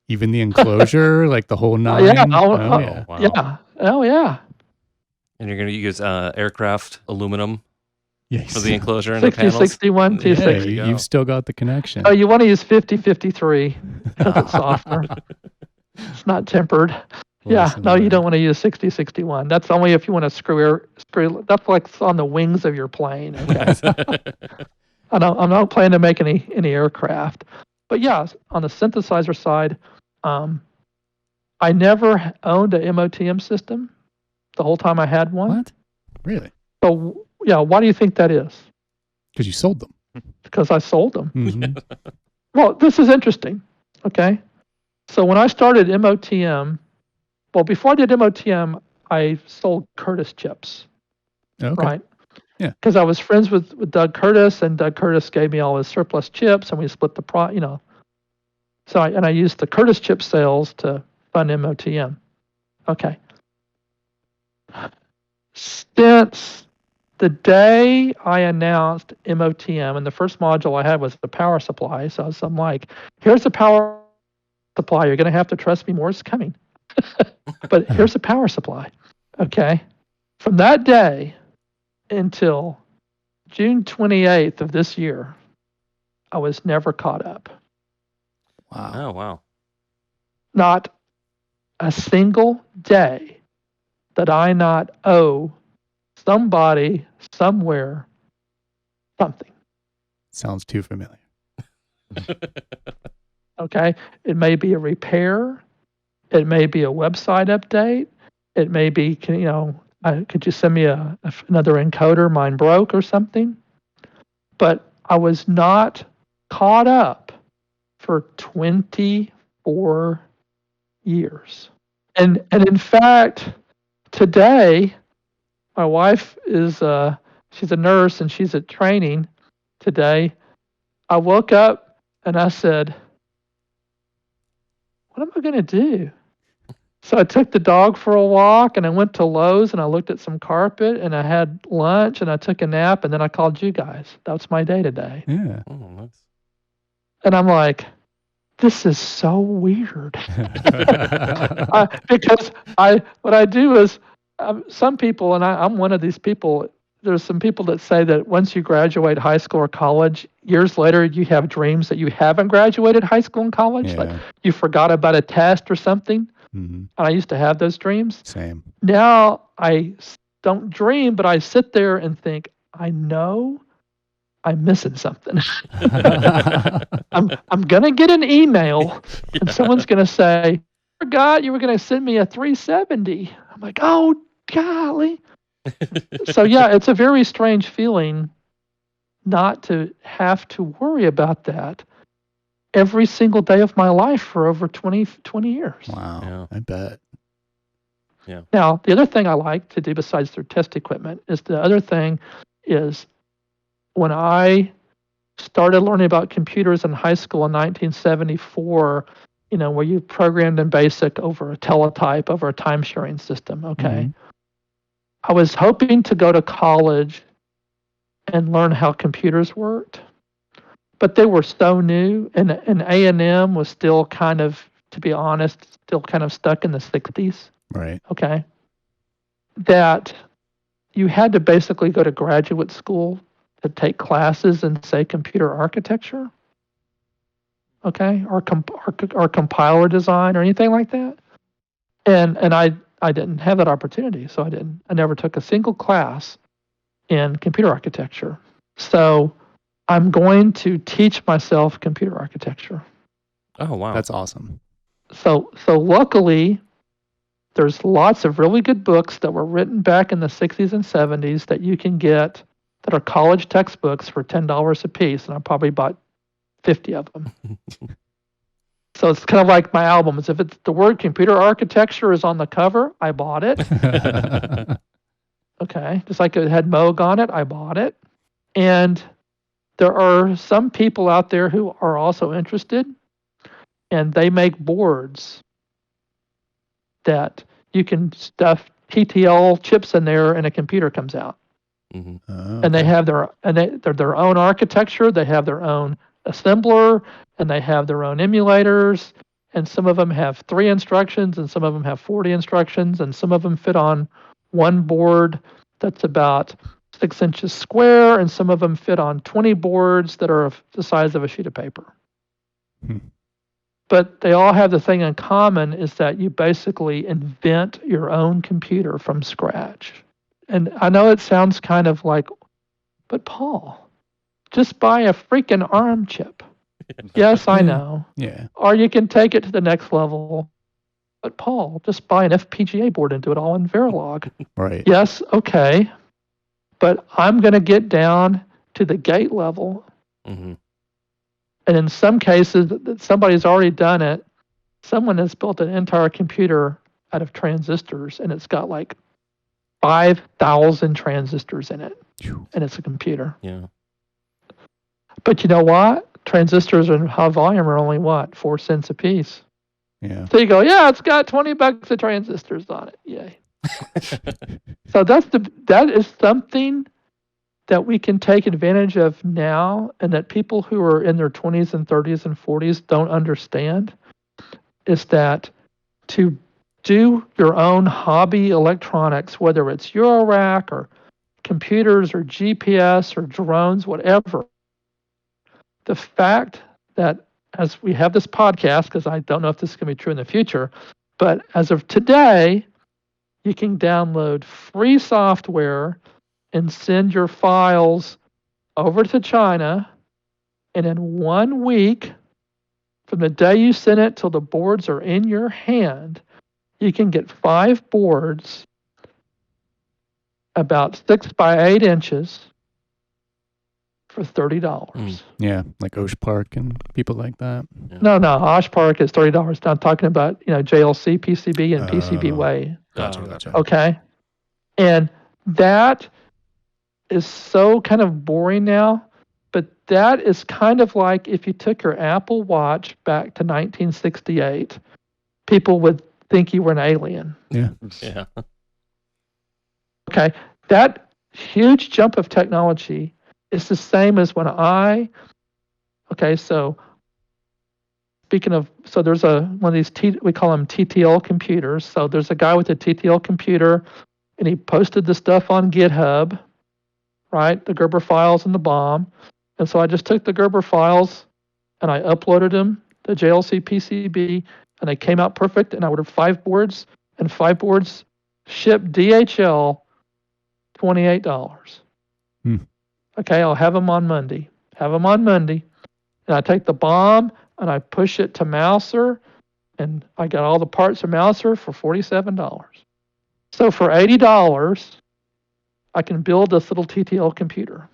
Even the enclosure, like the whole 9? Yeah. Wow. Yeah. Oh, yeah. And you're going to use aircraft aluminum Yes. for the enclosure and the 60, panels? 61, Yeah, 260. you've still got the connection. Oh, you want to use 5053 because it's softer. It's not tempered. Yeah, Listen no, to you that. don't want to use 6061. That's only if you want to screw. That's like on the wings of your plane. Okay. I'm not planning to make any aircraft, but yeah, on the synthesizer side, I never owned a MOTM system the whole time I had one. What? Really? So yeah, why do you think that is? Because you sold them. Because I sold them. Mhm. Well, this is interesting. Okay, so when I started MOTM well, before I did MOTM, I sold Curtis chips, Okay. right? Yeah. Because I was friends with Doug Curtis, and Doug Curtis gave me all his surplus chips, and we split the So I used the Curtis chip sales to fund MOTM. Okay. Since the day I announced MOTM, and the first module I had was the power supply, so I'm like, here's the power supply. You're going to have to trust me, more is coming. But here's the power supply. Okay. From that day until June 28th of this year, I was never caught up. Wow. Oh, wow. Not a single day that I not owe somebody somewhere something. Sounds too familiar. Okay. It may be a repair. It may be a website update. It may be, could you send me another encoder? Mine broke or something. But I was not caught up for 24 years. And in fact, today, my wife is she's a nurse and she's at training today. I woke up and I said, what am I going to do? So I took the dog for a walk and I went to Lowe's and I looked at some carpet and I had lunch and I took a nap and then I called you guys. That's my day today. Yeah. Oh, nice. And I'm like, this is so weird. Because what I do is some people, and I'm one of these people, there's some people that say that once you graduate high school or college, years later you have dreams that you haven't graduated high school and college. Like Yeah. you forgot about a test or something. Mm-hmm. And I used to have those dreams. Same. Now I don't dream, but I sit there and think, I know I'm missing something. I'm gonna get an email and someone's gonna say, I forgot you were gonna send me a 370. I'm like, oh golly. So yeah, it's a very strange feeling not to have to worry about that every single day of my life for over 20 years. Wow. Yeah. I bet. Now, the other thing I like to do besides their test equipment is when I started learning about computers in high school in 1974, where you programmed in BASIC over a teletype, over a time sharing system, okay? Mhm. I was hoping to go to college and learn how computers worked, but they were so new, and A&M was still kind of, to be honest, still kind of stuck in the 60s, Right. okay? That you had to basically go to graduate school to take classes in, say, computer architecture, okay, or compiler design or anything like that. And I didn't have that opportunity, so I never took a single class in computer architecture. So I'm going to teach myself computer architecture. Oh, wow. That's awesome. So luckily, there's lots of really good books that were written back in the 60s and 70s that you can get that are college textbooks for $10 a piece, and I probably bought 50 of them. So it's kind of like my albums. If it's the word computer architecture is on the cover, I bought it. Okay, just like it had Moog on it, I bought it. And there are some people out there who are also interested, and they make boards that you can stuff TTL chips in there, and a computer comes out. Mm-hmm. Oh, And they okay. have they're their own architecture. They have their own assembler, and they have their own emulators. And some of them have 3 instructions, and some of them have 40 instructions, and some of them fit on one board that's about 6 inches square, and some of them fit on 20 boards that are the size of a sheet of paper. Hmm. But they all have the thing in common is that you basically invent your own computer from scratch. And I know it sounds kind of like, but Paul, just buy a freaking ARM chip. Yes, I know. Yeah. Or you can take it to the next level. But Paul, just buy an FPGA board and do it all in Verilog. Right. Yes, okay. But I'm going to get down to the gate level. Mm-hmm. And in some cases, somebody's already done it. Someone has built an entire computer out of transistors, and it's got like 5,000 transistors in it, and it's a computer. Yeah. But you know what? Transistors in high volume are only what, 4 cents a piece. Yeah. So you go, yeah, it's got $20 of transistors on it. Yay. So that is something that we can take advantage of now, and that people who are in their 20s and 30s and 40s don't understand, is that to do your own hobby electronics, whether it's Eurorack or computers or GPS or drones, whatever, the fact that as we have this podcast, because I don't know if this is going to be true in the future, but as of today, you can download free software and send your files over to China, and in 1 week, from the day you send it till the boards are in your hand, you can get 5 boards about 6 by 8 inches for $30. Yeah, like Osh Park and people like that. No, Osh Park is $30. Now I'm talking about, JLC, PCB, and PCB Way. Gotcha. Okay. And that is so kind of boring now, but that is kind of like if you took your Apple Watch back to 1968, people would think you were an alien. Yeah. Yeah. Okay. That huge jump of technology is the same as when so speaking of, so there's one of these, we call them TTL computers. So there's a guy with a TTL computer, and he posted the stuff on GitHub, right? The Gerber files and the bomb. And so I just took the Gerber files and I uploaded them to JLC PCB, and they came out perfect. And I ordered 5 boards, and 5 boards shipped DHL, $28. Okay, I'll have them on Monday. And I take the bomb and I push it to Mouser, and I got all the parts from Mouser for $47. So for $80, I can build this little TTL computer.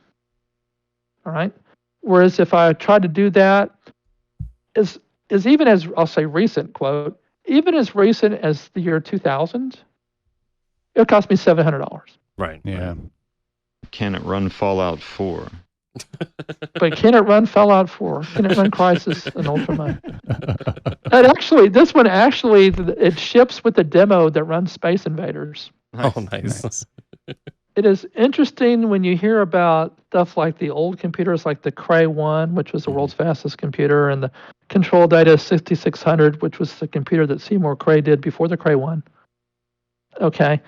All right. Whereas if I tried to do that, is even as, I'll say recent, quote, even as recent as the year 2000, it cost me $700. Right. Yeah. Right. Can it run Fallout 4? But can it run Fallout 4? Can it run Crysis and Ultima? And actually, this one it ships with a demo that runs Space Invaders. Oh, nice. It is interesting when you hear about stuff like the old computers, like the Cray 1, which was the world's fastest computer, and the Control Data 6600, which was the computer that Seymour Cray did before the Cray 1. Okay.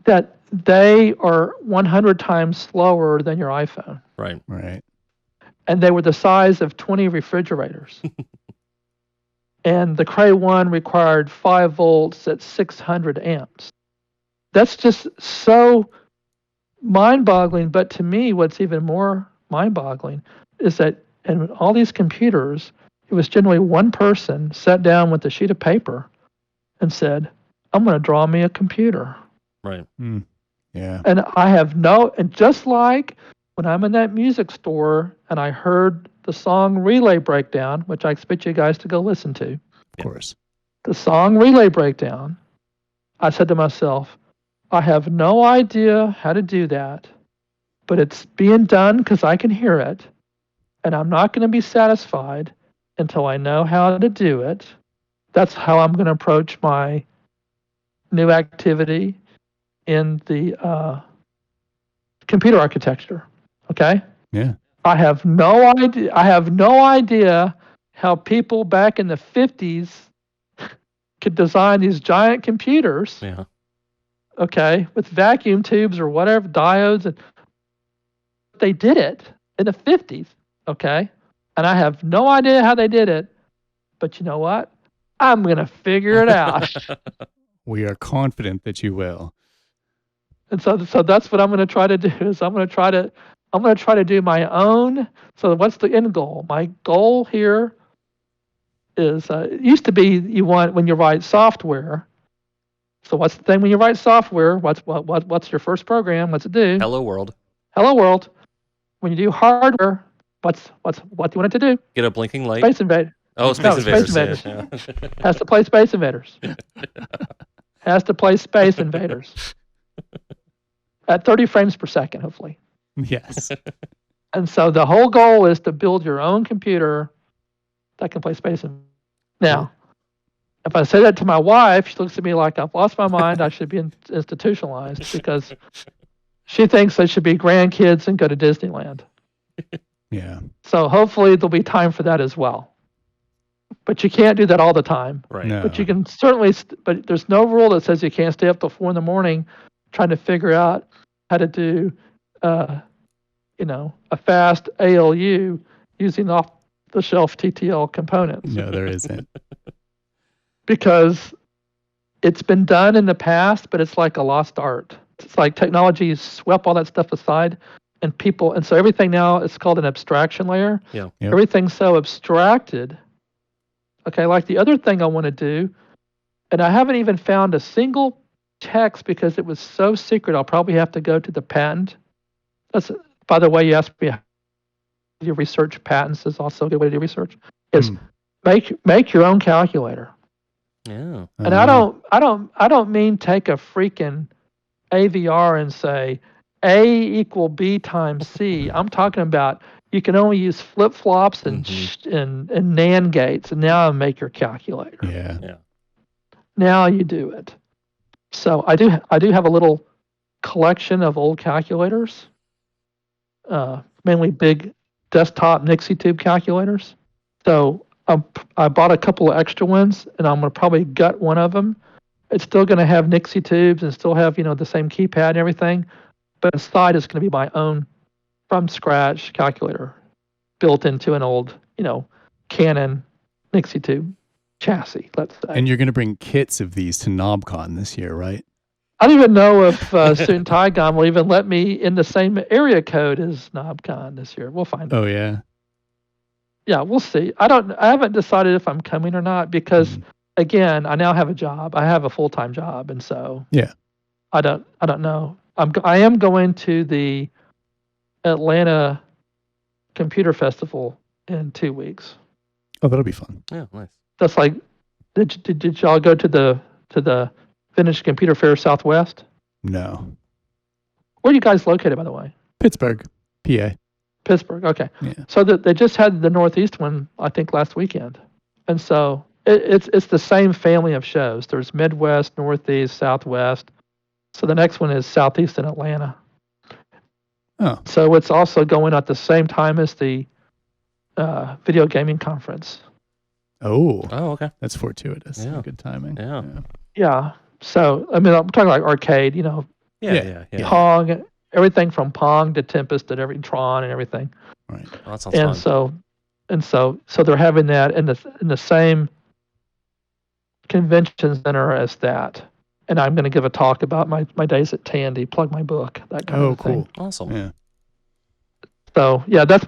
That they are 100 times slower than your iPhone. Right. Right. And they were the size of 20 refrigerators. And the Cray 1 required 5 volts at 600 amps. That's just so mind-boggling. But to me, what's even more mind-boggling is that in all these computers, it was generally one person sat down with a sheet of paper and said, I'm going to draw me a computer. Right. Yeah. And and just like when I'm in that music store and I heard the song Relay Breakdown, which I expect you guys to go listen to, Of course. the song Relay Breakdown, I said to myself, I have no idea how to do that, but it's being done because I can hear it, and I'm not going to be satisfied until I know how to do it. That's how I'm going to approach my new activity in the computer architecture. Okay? Yeah. I have no idea how people back in the 50s could design these giant computers. Yeah. Okay, with vacuum tubes or whatever, diodes, and they did it in the 50s. Okay, and I have no idea how they did it, but you know what? I'm gonna figure it out. We are confident that you will. And so that's what I'm going to try to do. Is I'm going to try to do my own. So what's the end goal? My goal here is it used to be when you write software. So what's the thing when you write software? What's your first program? What's it do? Hello world. Hello world. When you do hardware, what do you want it to do? Get a blinking light. Space Invaders. Oh, Space Space Invaders. Invaders. Yeah. Has to play Space Invaders. has to play Space Invaders at 30 frames per second, hopefully. Yes. And so the whole goal is to build your own computer that can play Space Invaders. Now, if I say that to my wife, she looks at me like I've lost my mind. I should be institutionalized because she thinks I should be grandkids and go to Disneyland. Yeah. So hopefully there'll be time for that as well. But you can't do that all the time. Right. No. But you can certainly, but there's no rule that says you can't stay up till 4 a.m. trying to figure out how to do, a fast ALU using off-the-shelf TTL components. No, there isn't. Because it's been done in the past, but it's like a lost art. It's like technology swept all that stuff aside, and so everything now is called an abstraction layer. Yeah. Yep. Everything's so abstracted. Okay, like the other thing I want to do, and I haven't even found a single text because it was so secret. I'll probably have to go to the patent. That's, by the way, you asked me how you research patents is also a good way to do research. Is make your own calculator. Yeah. And I don't mean take a freaking AVR and say A equal B times C. I'm talking about you can only use flip flops and and NAND gates, and now make your calculator. Yeah. Now you do it. So I do have a little collection of old calculators, mainly big desktop Nixie tube calculators. So I bought a couple of extra ones, and I'm going to probably gut one of them. It's still going to have Nixie tubes and still have, the same keypad and everything. But inside it's going to be my own from scratch calculator built into an old, Canon Nixie tube chassis, let's say. And you're going to bring kits of these to KnobCon this year, right? I don't even know if Student Tygon will even let me in the same area code as KnobCon this year. We'll find out. Oh, yeah. Yeah, we'll see. I haven't decided if I'm coming or not because again, I now have a job. I have a full-time job, and so yeah. I don't know. I am going to the Atlanta Computer Festival in 2 weeks. Oh, that'll be fun. Yeah, nice. That's like did y'all go to the Vintage Computer Fair Southwest? No. Where are you guys located, by the way? Pittsburgh, PA. Pittsburgh, okay. Yeah. So they just had the Northeast one, I think, last weekend. And so it's the same family of shows. There's Midwest, Northeast, Southwest. So the next one is Southeast in Atlanta. Oh. So it's also going at the same time as the video gaming conference. Oh, okay. That's fortuitous. Yeah. Good timing. Yeah. Yeah. So, I mean, I'm talking like arcade, Yeah. Pong, everything from Pong to Tempest to Tron and everything. Right. Oh, that sounds fun. So they're having that in the same convention center as that. And I'm going to give a talk about my days at Tandy, plug my book, that kind of thing. Cool. Awesome. Yeah. So yeah, that's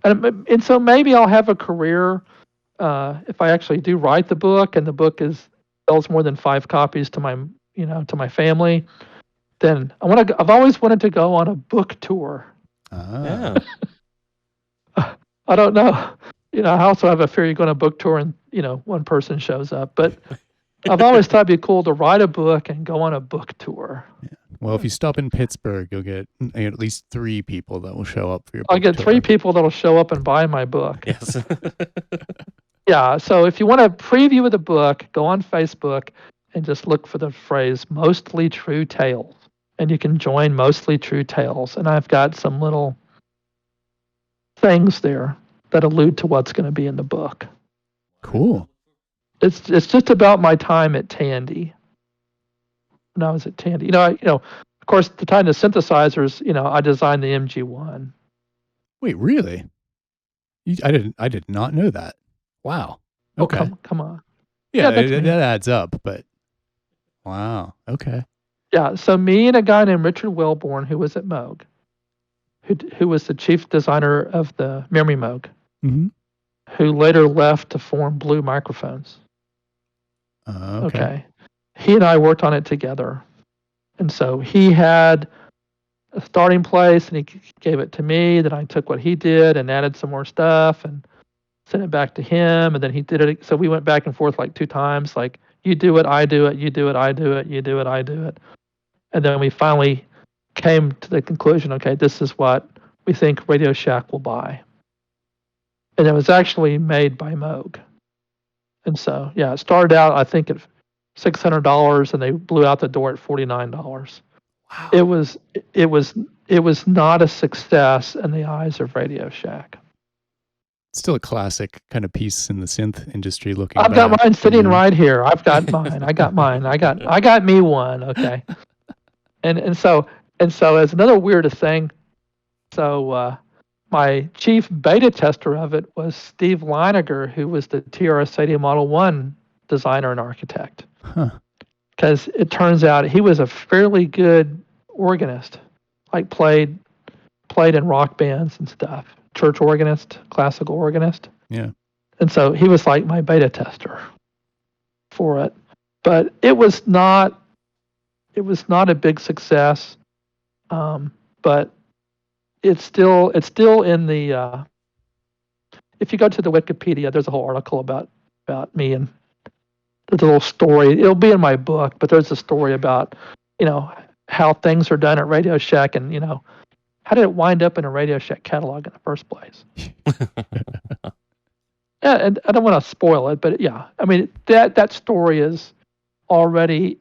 and so maybe I'll have a career if I actually do write the book and the book sells more than 5 copies to my family. Then I've always wanted to go on a book tour. Ah. Yeah. I don't know. I also have a fear you go on a book tour and, one person shows up. But I've always thought it'd be cool to write a book and go on a book tour. Yeah. Well, if you stop in Pittsburgh, you'll get at least 3 people that will show up for your book I'll get tour. 3 people that'll show up and buy my book. Yes. Yeah. So if you want a preview of the book, go on Facebook and just look for the phrase Mostly True Tales. And you can join Mostly True Tales. And I've got some little things there that allude to what's going to be in the book. Cool. It's just about my time at Tandy. When I was at Tandy, of course, the time the synthesizers, I designed the MG1. Wait, really? I did not know that. Wow. Okay. Oh, come on. Yeah, that's me. that adds up, but wow. Okay. Yeah, so me and a guy named Richard Wellborn, who was at Moog, who was the chief designer of the Memory Moog, Mm-hmm. who later left to form Blue Microphones. Okay. He and I worked on it together. And so he had a starting place and he gave it to me. Then I took what he did and added some more stuff and sent it back to him. And then he did it. So we went back and forth like 2 times. Like, You do it, I do it, you do it, I do it, you do it, I do it. And then we finally came to the conclusion, okay, this is what we think Radio Shack will buy. And it was actually made by Moog. And so, yeah, it started out, I think, at $600, and they blew out the door at $49. Wow. It was not a success in the eyes of Radio Shack. Still a classic kind of piece in the synth industry. Looking, I've got back. mine sitting right here. I've got mine. I got mine. I got me one. Okay. And so as another weird thing, so my chief beta tester of it was Steve Leiniger, who was the TRS-80 Model 1 designer and architect. Because it turns out he was a fairly good organist, like played in rock bands and stuff. Church organist, classical organist. Yeah. And so he was like my beta tester for it. But it was not a big success. But it's still in the if you go to the Wikipedia, there's a whole article about me, and there's a little story. It'll be in my book, but there's a story about, how things are done at Radio Shack, and how did it wind up in a Radio Shack catalog in the first place? Yeah, and I don't want to spoil it, but yeah, I mean that story is already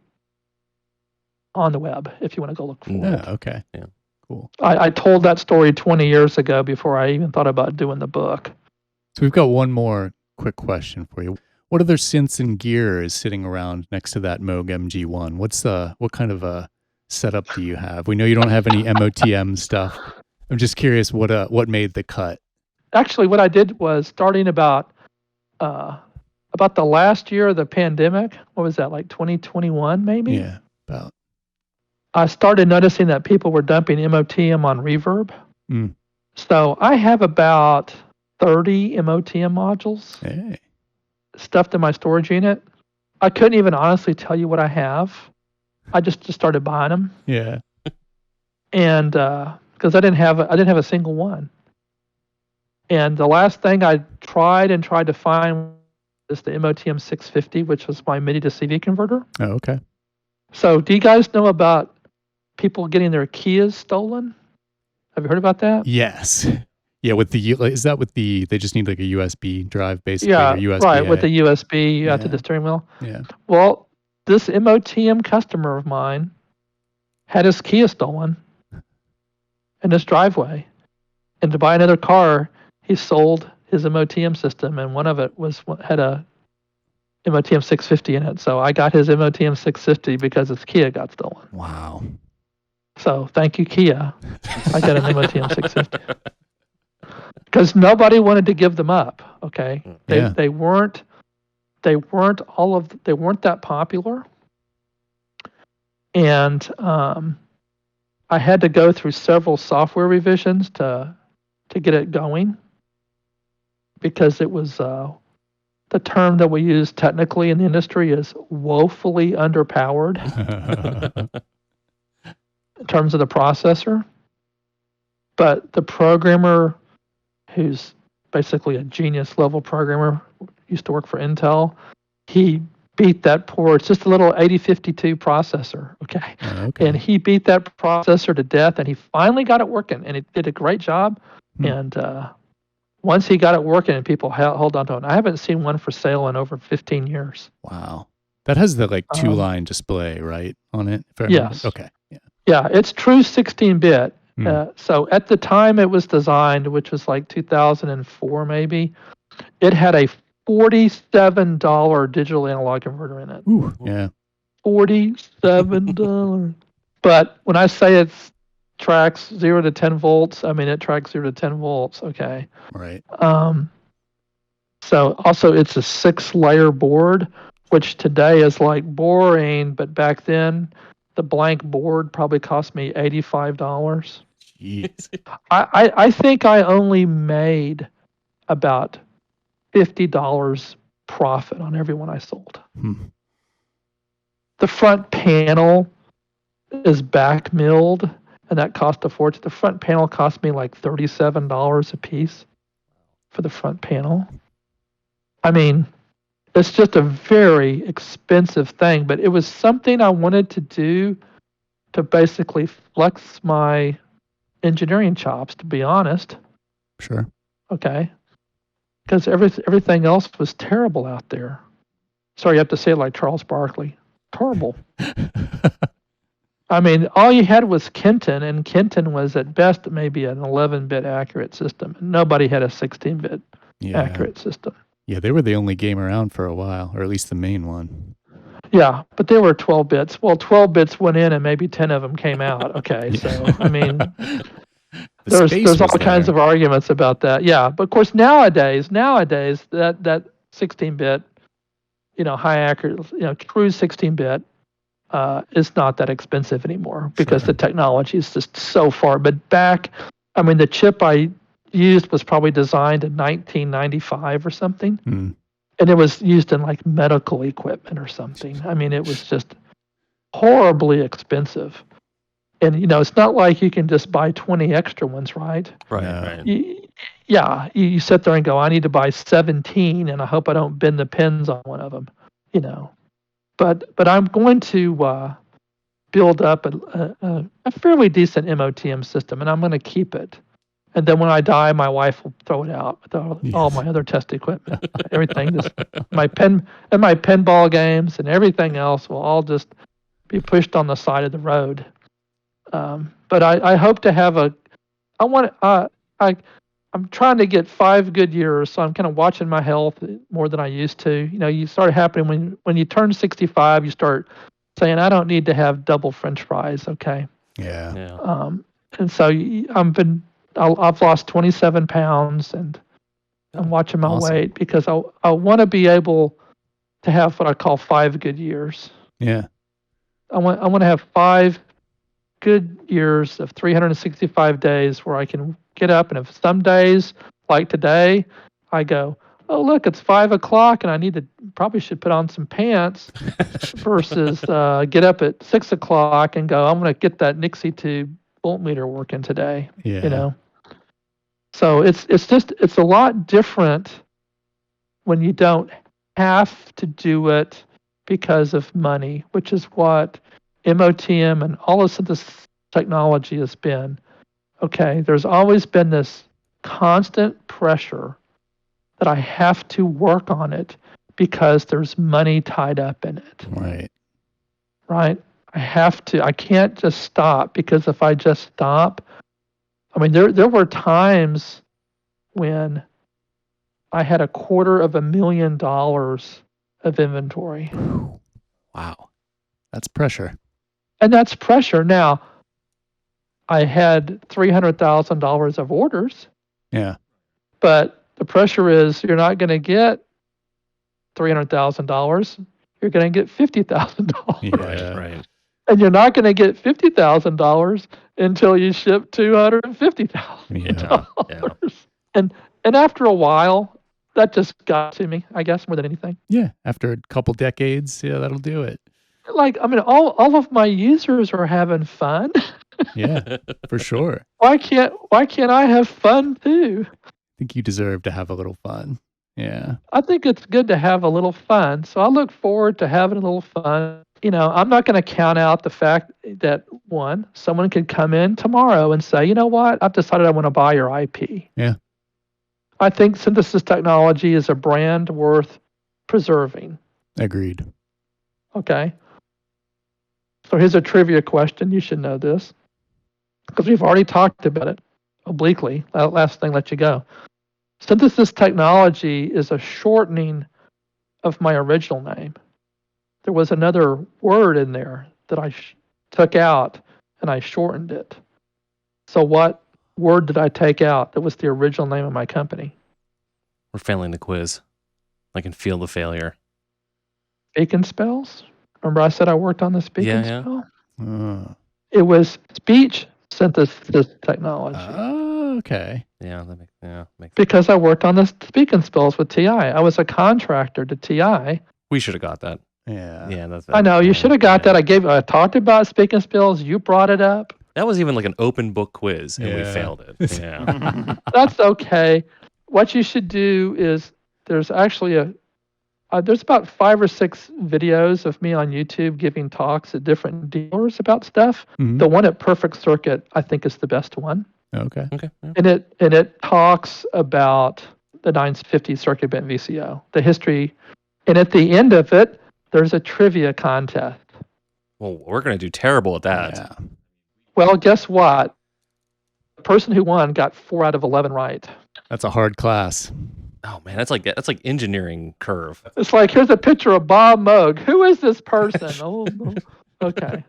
on the web if you want to go look for it. Yeah. Okay. Yeah. Cool. I told that story 20 years ago before I even thought about doing the book. So we've got one more quick question for you. What other synths and gear is sitting around next to that Moog MG1? What kind of a setup do you have? We know you don't have any MOTM stuff. I'm just curious what made the cut. Actually, what I did was starting about the last year of the pandemic. What was that, like 2021 maybe? Yeah, about. I started noticing that people were dumping MOTM on Reverb. Mm. So I have about 30 MOTM modules stuffed in my storage unit. I couldn't even honestly tell you what I have. I just started buying them. Yeah. And because I didn't have a single one. And the last thing I tried to find is the MOTM 650, which was my MIDI to CV converter. Oh, okay. So do you guys know about people getting their Kias stolen? Have you heard about that? Yes. Yeah, they just need like a USB drive basically? Yeah, or USB, right, with the USB to the steering wheel. Yeah. Well, this MOTM customer of mine had his Kia stolen in his driveway. And to buy another car, he sold his MOTM system, and one of it had a MOTM 650 in it. So I got his MOTM 650 because his Kia got stolen. Wow. So thank you, Kia. I got an MOTM 650. Because nobody wanted to give them up. Okay, they weren't that popular, and I had to go through several software revisions to get it going, because it was the term that we use technically in the industry is woefully underpowered in terms of the processor. But the programmer, who's basically a genius level programmer, used to work for Intel, he beat that it's just a little 8052 processor, okay? Okay. And he beat that processor to death, and he finally got it working, and it did a great job. And once he got it working and people held on to it, I haven't seen one for sale in over 15 years. Wow. That has the like 2-line display, right, on it? Yes. Okay. Yeah. Yeah, it's true 16-bit. So at the time it was designed, which was like 2004 maybe, it had a $47 digital analog converter in it. Ooh, yeah. $47. But when I say it tracks 0 to 10 volts, I mean it tracks 0 to 10 volts, okay? Right. So also it's a 6-layer board, which today is like boring, but back then the blank board probably cost me $85. Jeez. I think I only made about $50 profit on every one I sold. The front panel is back milled, and that cost a fortune. The front panel cost me like $37 a piece for the front panel. I mean, It's just a very expensive thing, but it was something I wanted to do to basically flex my engineering chops, to be honest. Sure. Okay. Because everything else was terrible out there. Sorry, you have to say it like Charles Barkley. Terrible. I mean, all you had was Kenton, and Kenton was at best maybe an 11-bit accurate system. Nobody had a 16-bit accurate system. Yeah, they were the only game around for a while, or at least the main one. Yeah, but they were 12 bits. Well, 12 bits went in and maybe 10 of them came out. Okay, so, I mean, there's all kinds of arguments about that. Yeah, but of course, nowadays, that 16-bit, high accurate, true 16-bit is not that expensive anymore because the technology is just so far. But back, I mean, the chip I used was probably designed in 1995 or something. And it was used in like medical equipment or something. I mean, it was just horribly expensive. And, it's not like you can just buy 20 extra ones, right? Right. You sit there and go, I need to buy 17 and I hope I don't bend the pins on one of them, But I'm going to build up a fairly decent MOTM system, and I'm going to keep it. And then when I die, my wife will throw it out with all my other test equipment, everything, just my pinball games and everything else will all just be pushed on the side of the road. But I hope to have I'm trying to get 5 good years, so I'm kind of watching my health more than I used to. You start happening when you turn 65, you start saying, I don't need to have double French fries, okay? Yeah. And so I've lost 27 pounds, and I'm watching my weight because I want to be able to have what I call 5 good years. Yeah. I want to have 5 good years of 365 days where I can get up, and if some days like today, I go, oh look, it's 5 o'clock, and I probably should put on some pants, versus get up at 6 o'clock and go, I'm going to get that Nixie tube voltmeter working today. Yeah. So it's a lot different when you don't have to do it because of money, which is what MOTM and all of this technology has been. Okay, there's always been this constant pressure that I have to work on it because there's money tied up in it. Right? I can't just stop, because if I just stop, I mean, there were times when I had $250,000 of inventory. Wow. That's pressure. And that's pressure. Now, I had $300,000 of orders. Yeah. But the pressure is you're not going to get $300,000. You're going to get $50,000. Yeah. Right. And you're not going to get $50,000 until you ship $250,000. Yeah. And after a while, that just got to me, I guess, more than anything. Yeah. After a couple decades, that'll do it. Like, I mean, all of my users are having fun. Yeah, for sure. Why can't I have fun too? I think you deserve to have a little fun. Yeah. I think it's good to have a little fun. So I look forward to having a little fun. I'm not going to count out the fact that, one, someone could come in tomorrow and say, you know what, I've decided I want to buy your IP. Yeah. I think synthesis technology is a brand worth preserving. Agreed. Okay. So here's a trivia question. You should know this, because we've already talked about it obliquely. Last thing, let you go. Synthesis technology is a shortening of my original name. There was another word in there that I took out, and I shortened it. So what word did I take out that was the original name of my company? We're failing the quiz. I can feel the failure. Speaking spells? Remember I said I worked on the speaking spell? It was speech synthesis technology. Oh, okay. Yeah, that makes sense. Because I worked on the speaking spells with TI. I was a contractor to TI. We should have got that. Yeah. Yeah, that's. I know, you should have got that. I talked about speaking spells. You brought it up. That was even like an open book quiz, and we failed it. Yeah. That's okay. What you should do is, there's actually there's about 5 or 6 videos of me on YouTube giving talks at different dealers about stuff. Mhm. The one at Perfect Circuit, I think, is the best one. Okay. Okay. Yeah. And it talks about the 950 circuit bent VCO, the history, and at the end of it, there's a trivia contest. Well, we're gonna do terrible at that. Yeah. Well, guess what? The person who won got 4 out of 11 right. That's a hard class. Oh man, that's like engineering curve. It's like, here's a picture of Bob Moog. Who is this person? Oh, okay.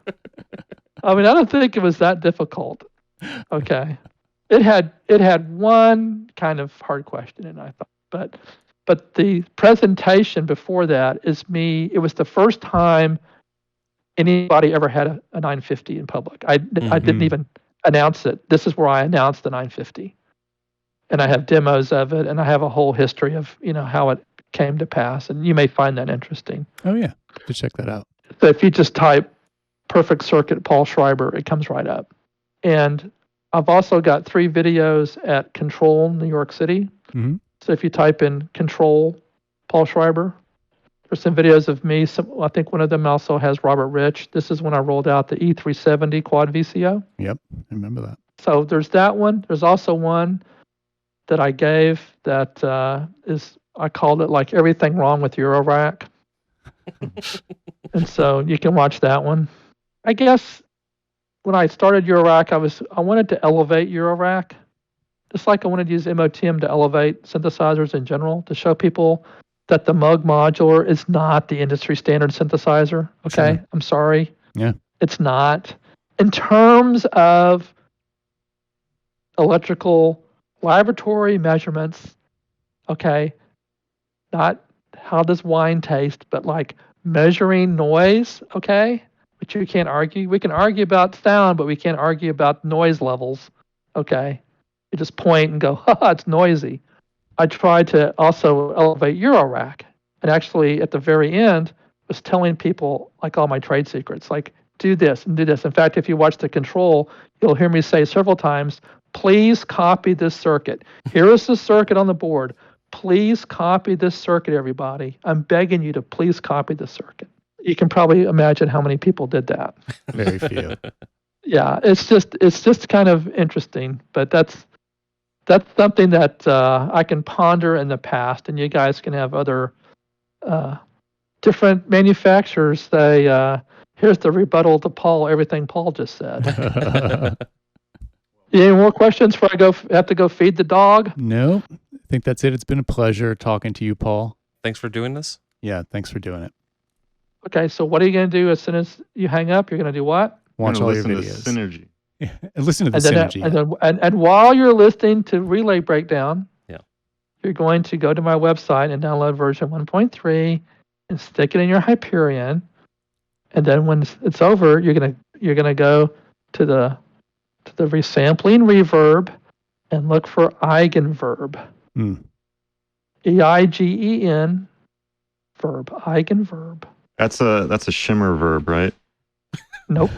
I mean, I don't think it was that difficult. Okay. It had one kind of hard question in it, I thought, but the presentation before that is me. It was the first time anybody ever had a 950 in public. I didn't even announce it. This is where I announced the 950. And I have demos of it, and I have a whole history of, how it came to pass, and you may find that interesting. Oh yeah, to check that out. So if you just type Perfect Circuit Paul Schreiber, it comes right up. And I've also got 3 videos at Control New York City. Mm-hmm. So if you type in Control Paul Schreiber, there's some videos of me. I think one of them also has Robert Rich. This is when I rolled out the E370 quad VCO. Yep, I remember that. So there's that one. There's also one that I gave that I called it like everything wrong with Eurorack. And so you can watch that one. I guess when I started Eurorack, I wanted to elevate Eurorack, just like I wanted to use MOTM to elevate synthesizers in general, to show people that the Moog modular is not the industry standard synthesizer. Okay, Sure. I'm sorry. Yeah. It's not. In terms of electrical laboratory measurements, okay, not how does wine taste, but like measuring noise, okay, which you can't argue. We can argue about sound, but we can't argue about noise levels, okay. You just point and go, haha, it's noisy. I tried to also elevate Eurorack, and actually at the very end was telling people like all my trade secrets, like do this and do this. In fact, if you watch the control, you'll hear me say several times, please copy this circuit. Here is the circuit on the board. Please copy this circuit, everybody. I'm begging you to please copy the circuit. You can probably imagine how many people did that. Very few. Yeah, it's just kind of interesting, but that's something that I can ponder in the past, and you guys can have other different manufacturers say, here's the rebuttal to Paul, everything Paul just said. Any more questions before I have to go feed the dog? No, I think that's it. It's been a pleasure talking to you, Paul. Thanks for doing this. Yeah, thanks for doing it. Okay, so what are you going to do as soon as you hang up? You're going to do what? Watch all your listen to videos. Synergy. Yeah, and listen to the And synergy. and while you're listening to Relay Breakdown, Yeah. you're going to go to my website and download version 1.3 and stick it in your Hyperion. And then when it's over, you're gonna go to the resampling reverb and look for eigenverb. EIGEN verb, eigenverb. That's a shimmer verb, right? Nope.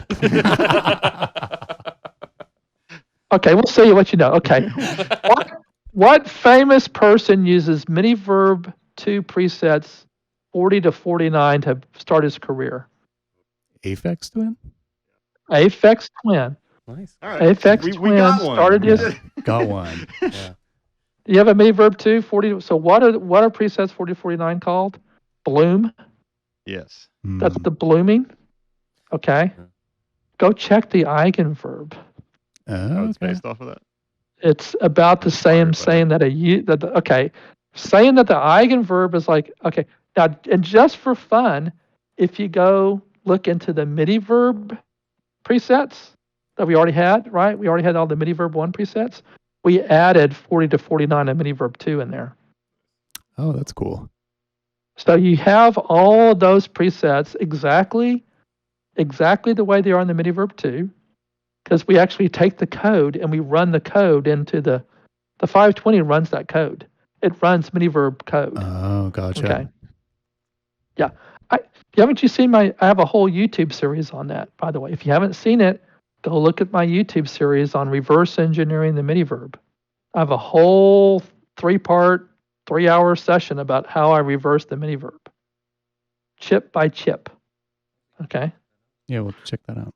Okay, we'll see what you know. Okay. What famous person uses MiniVerb 2 presets 40 to 49 to start his career? Aphex Twin? Aphex Twin. Nice. All Aphex we Twin got one. started his. Yeah, got one. Yeah. You have a MiniVerb 2 40. So what are presets 40 to 49 called? Bloom. Yes. That's the blooming. Okay. Go check the eigenverb. Oh, it's Okay. based off of that. It's about the same saying that saying that the eigenverb is like, okay, now, and just for fun, if you go look into the MiniVerb presets that we already had, right? We already had all the MiniVerb 1 presets. We added 40 to 49 and MiniVerb 2 in there. Oh, that's cool. So you have all of those presets exactly the way they are in the MiniVerb 2, because we actually take the code and we run the code into the 520 runs that code. It runs MiniVerb code. Oh, gotcha. Okay. Yeah. Haven't you seen I have a whole YouTube series on that, by the way. If you haven't seen it, go look at my YouTube series on reverse engineering the MiniVerb. I have a whole 3-part, 3-hour session about how I reverse the MiniVerb. chip by chip. Okay. Yeah, we'll check that out.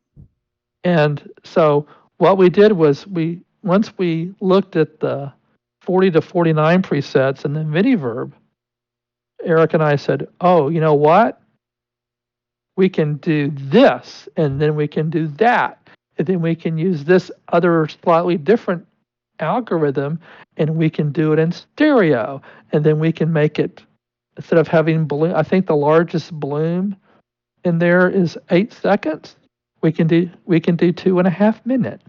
And so what we did was once we looked at the 40 to 49 presets and then MIDI-verb, Eric and I said, oh, you know what? We can do this, and then we can do that. And then we can use this other slightly different algorithm, and we can do it in stereo. And then we can make it, instead of having bloom, I think the largest bloom in there is 8 seconds. We can do 2.5 minutes.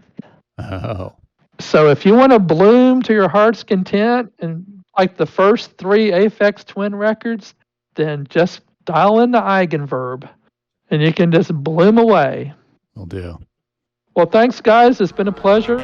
Oh. So if you want to bloom to your heart's content, and like the first 3 Aphex Twin records, then just dial in the eigenverb, and you can just bloom away. Will do. Well, thanks, guys. It's been a pleasure.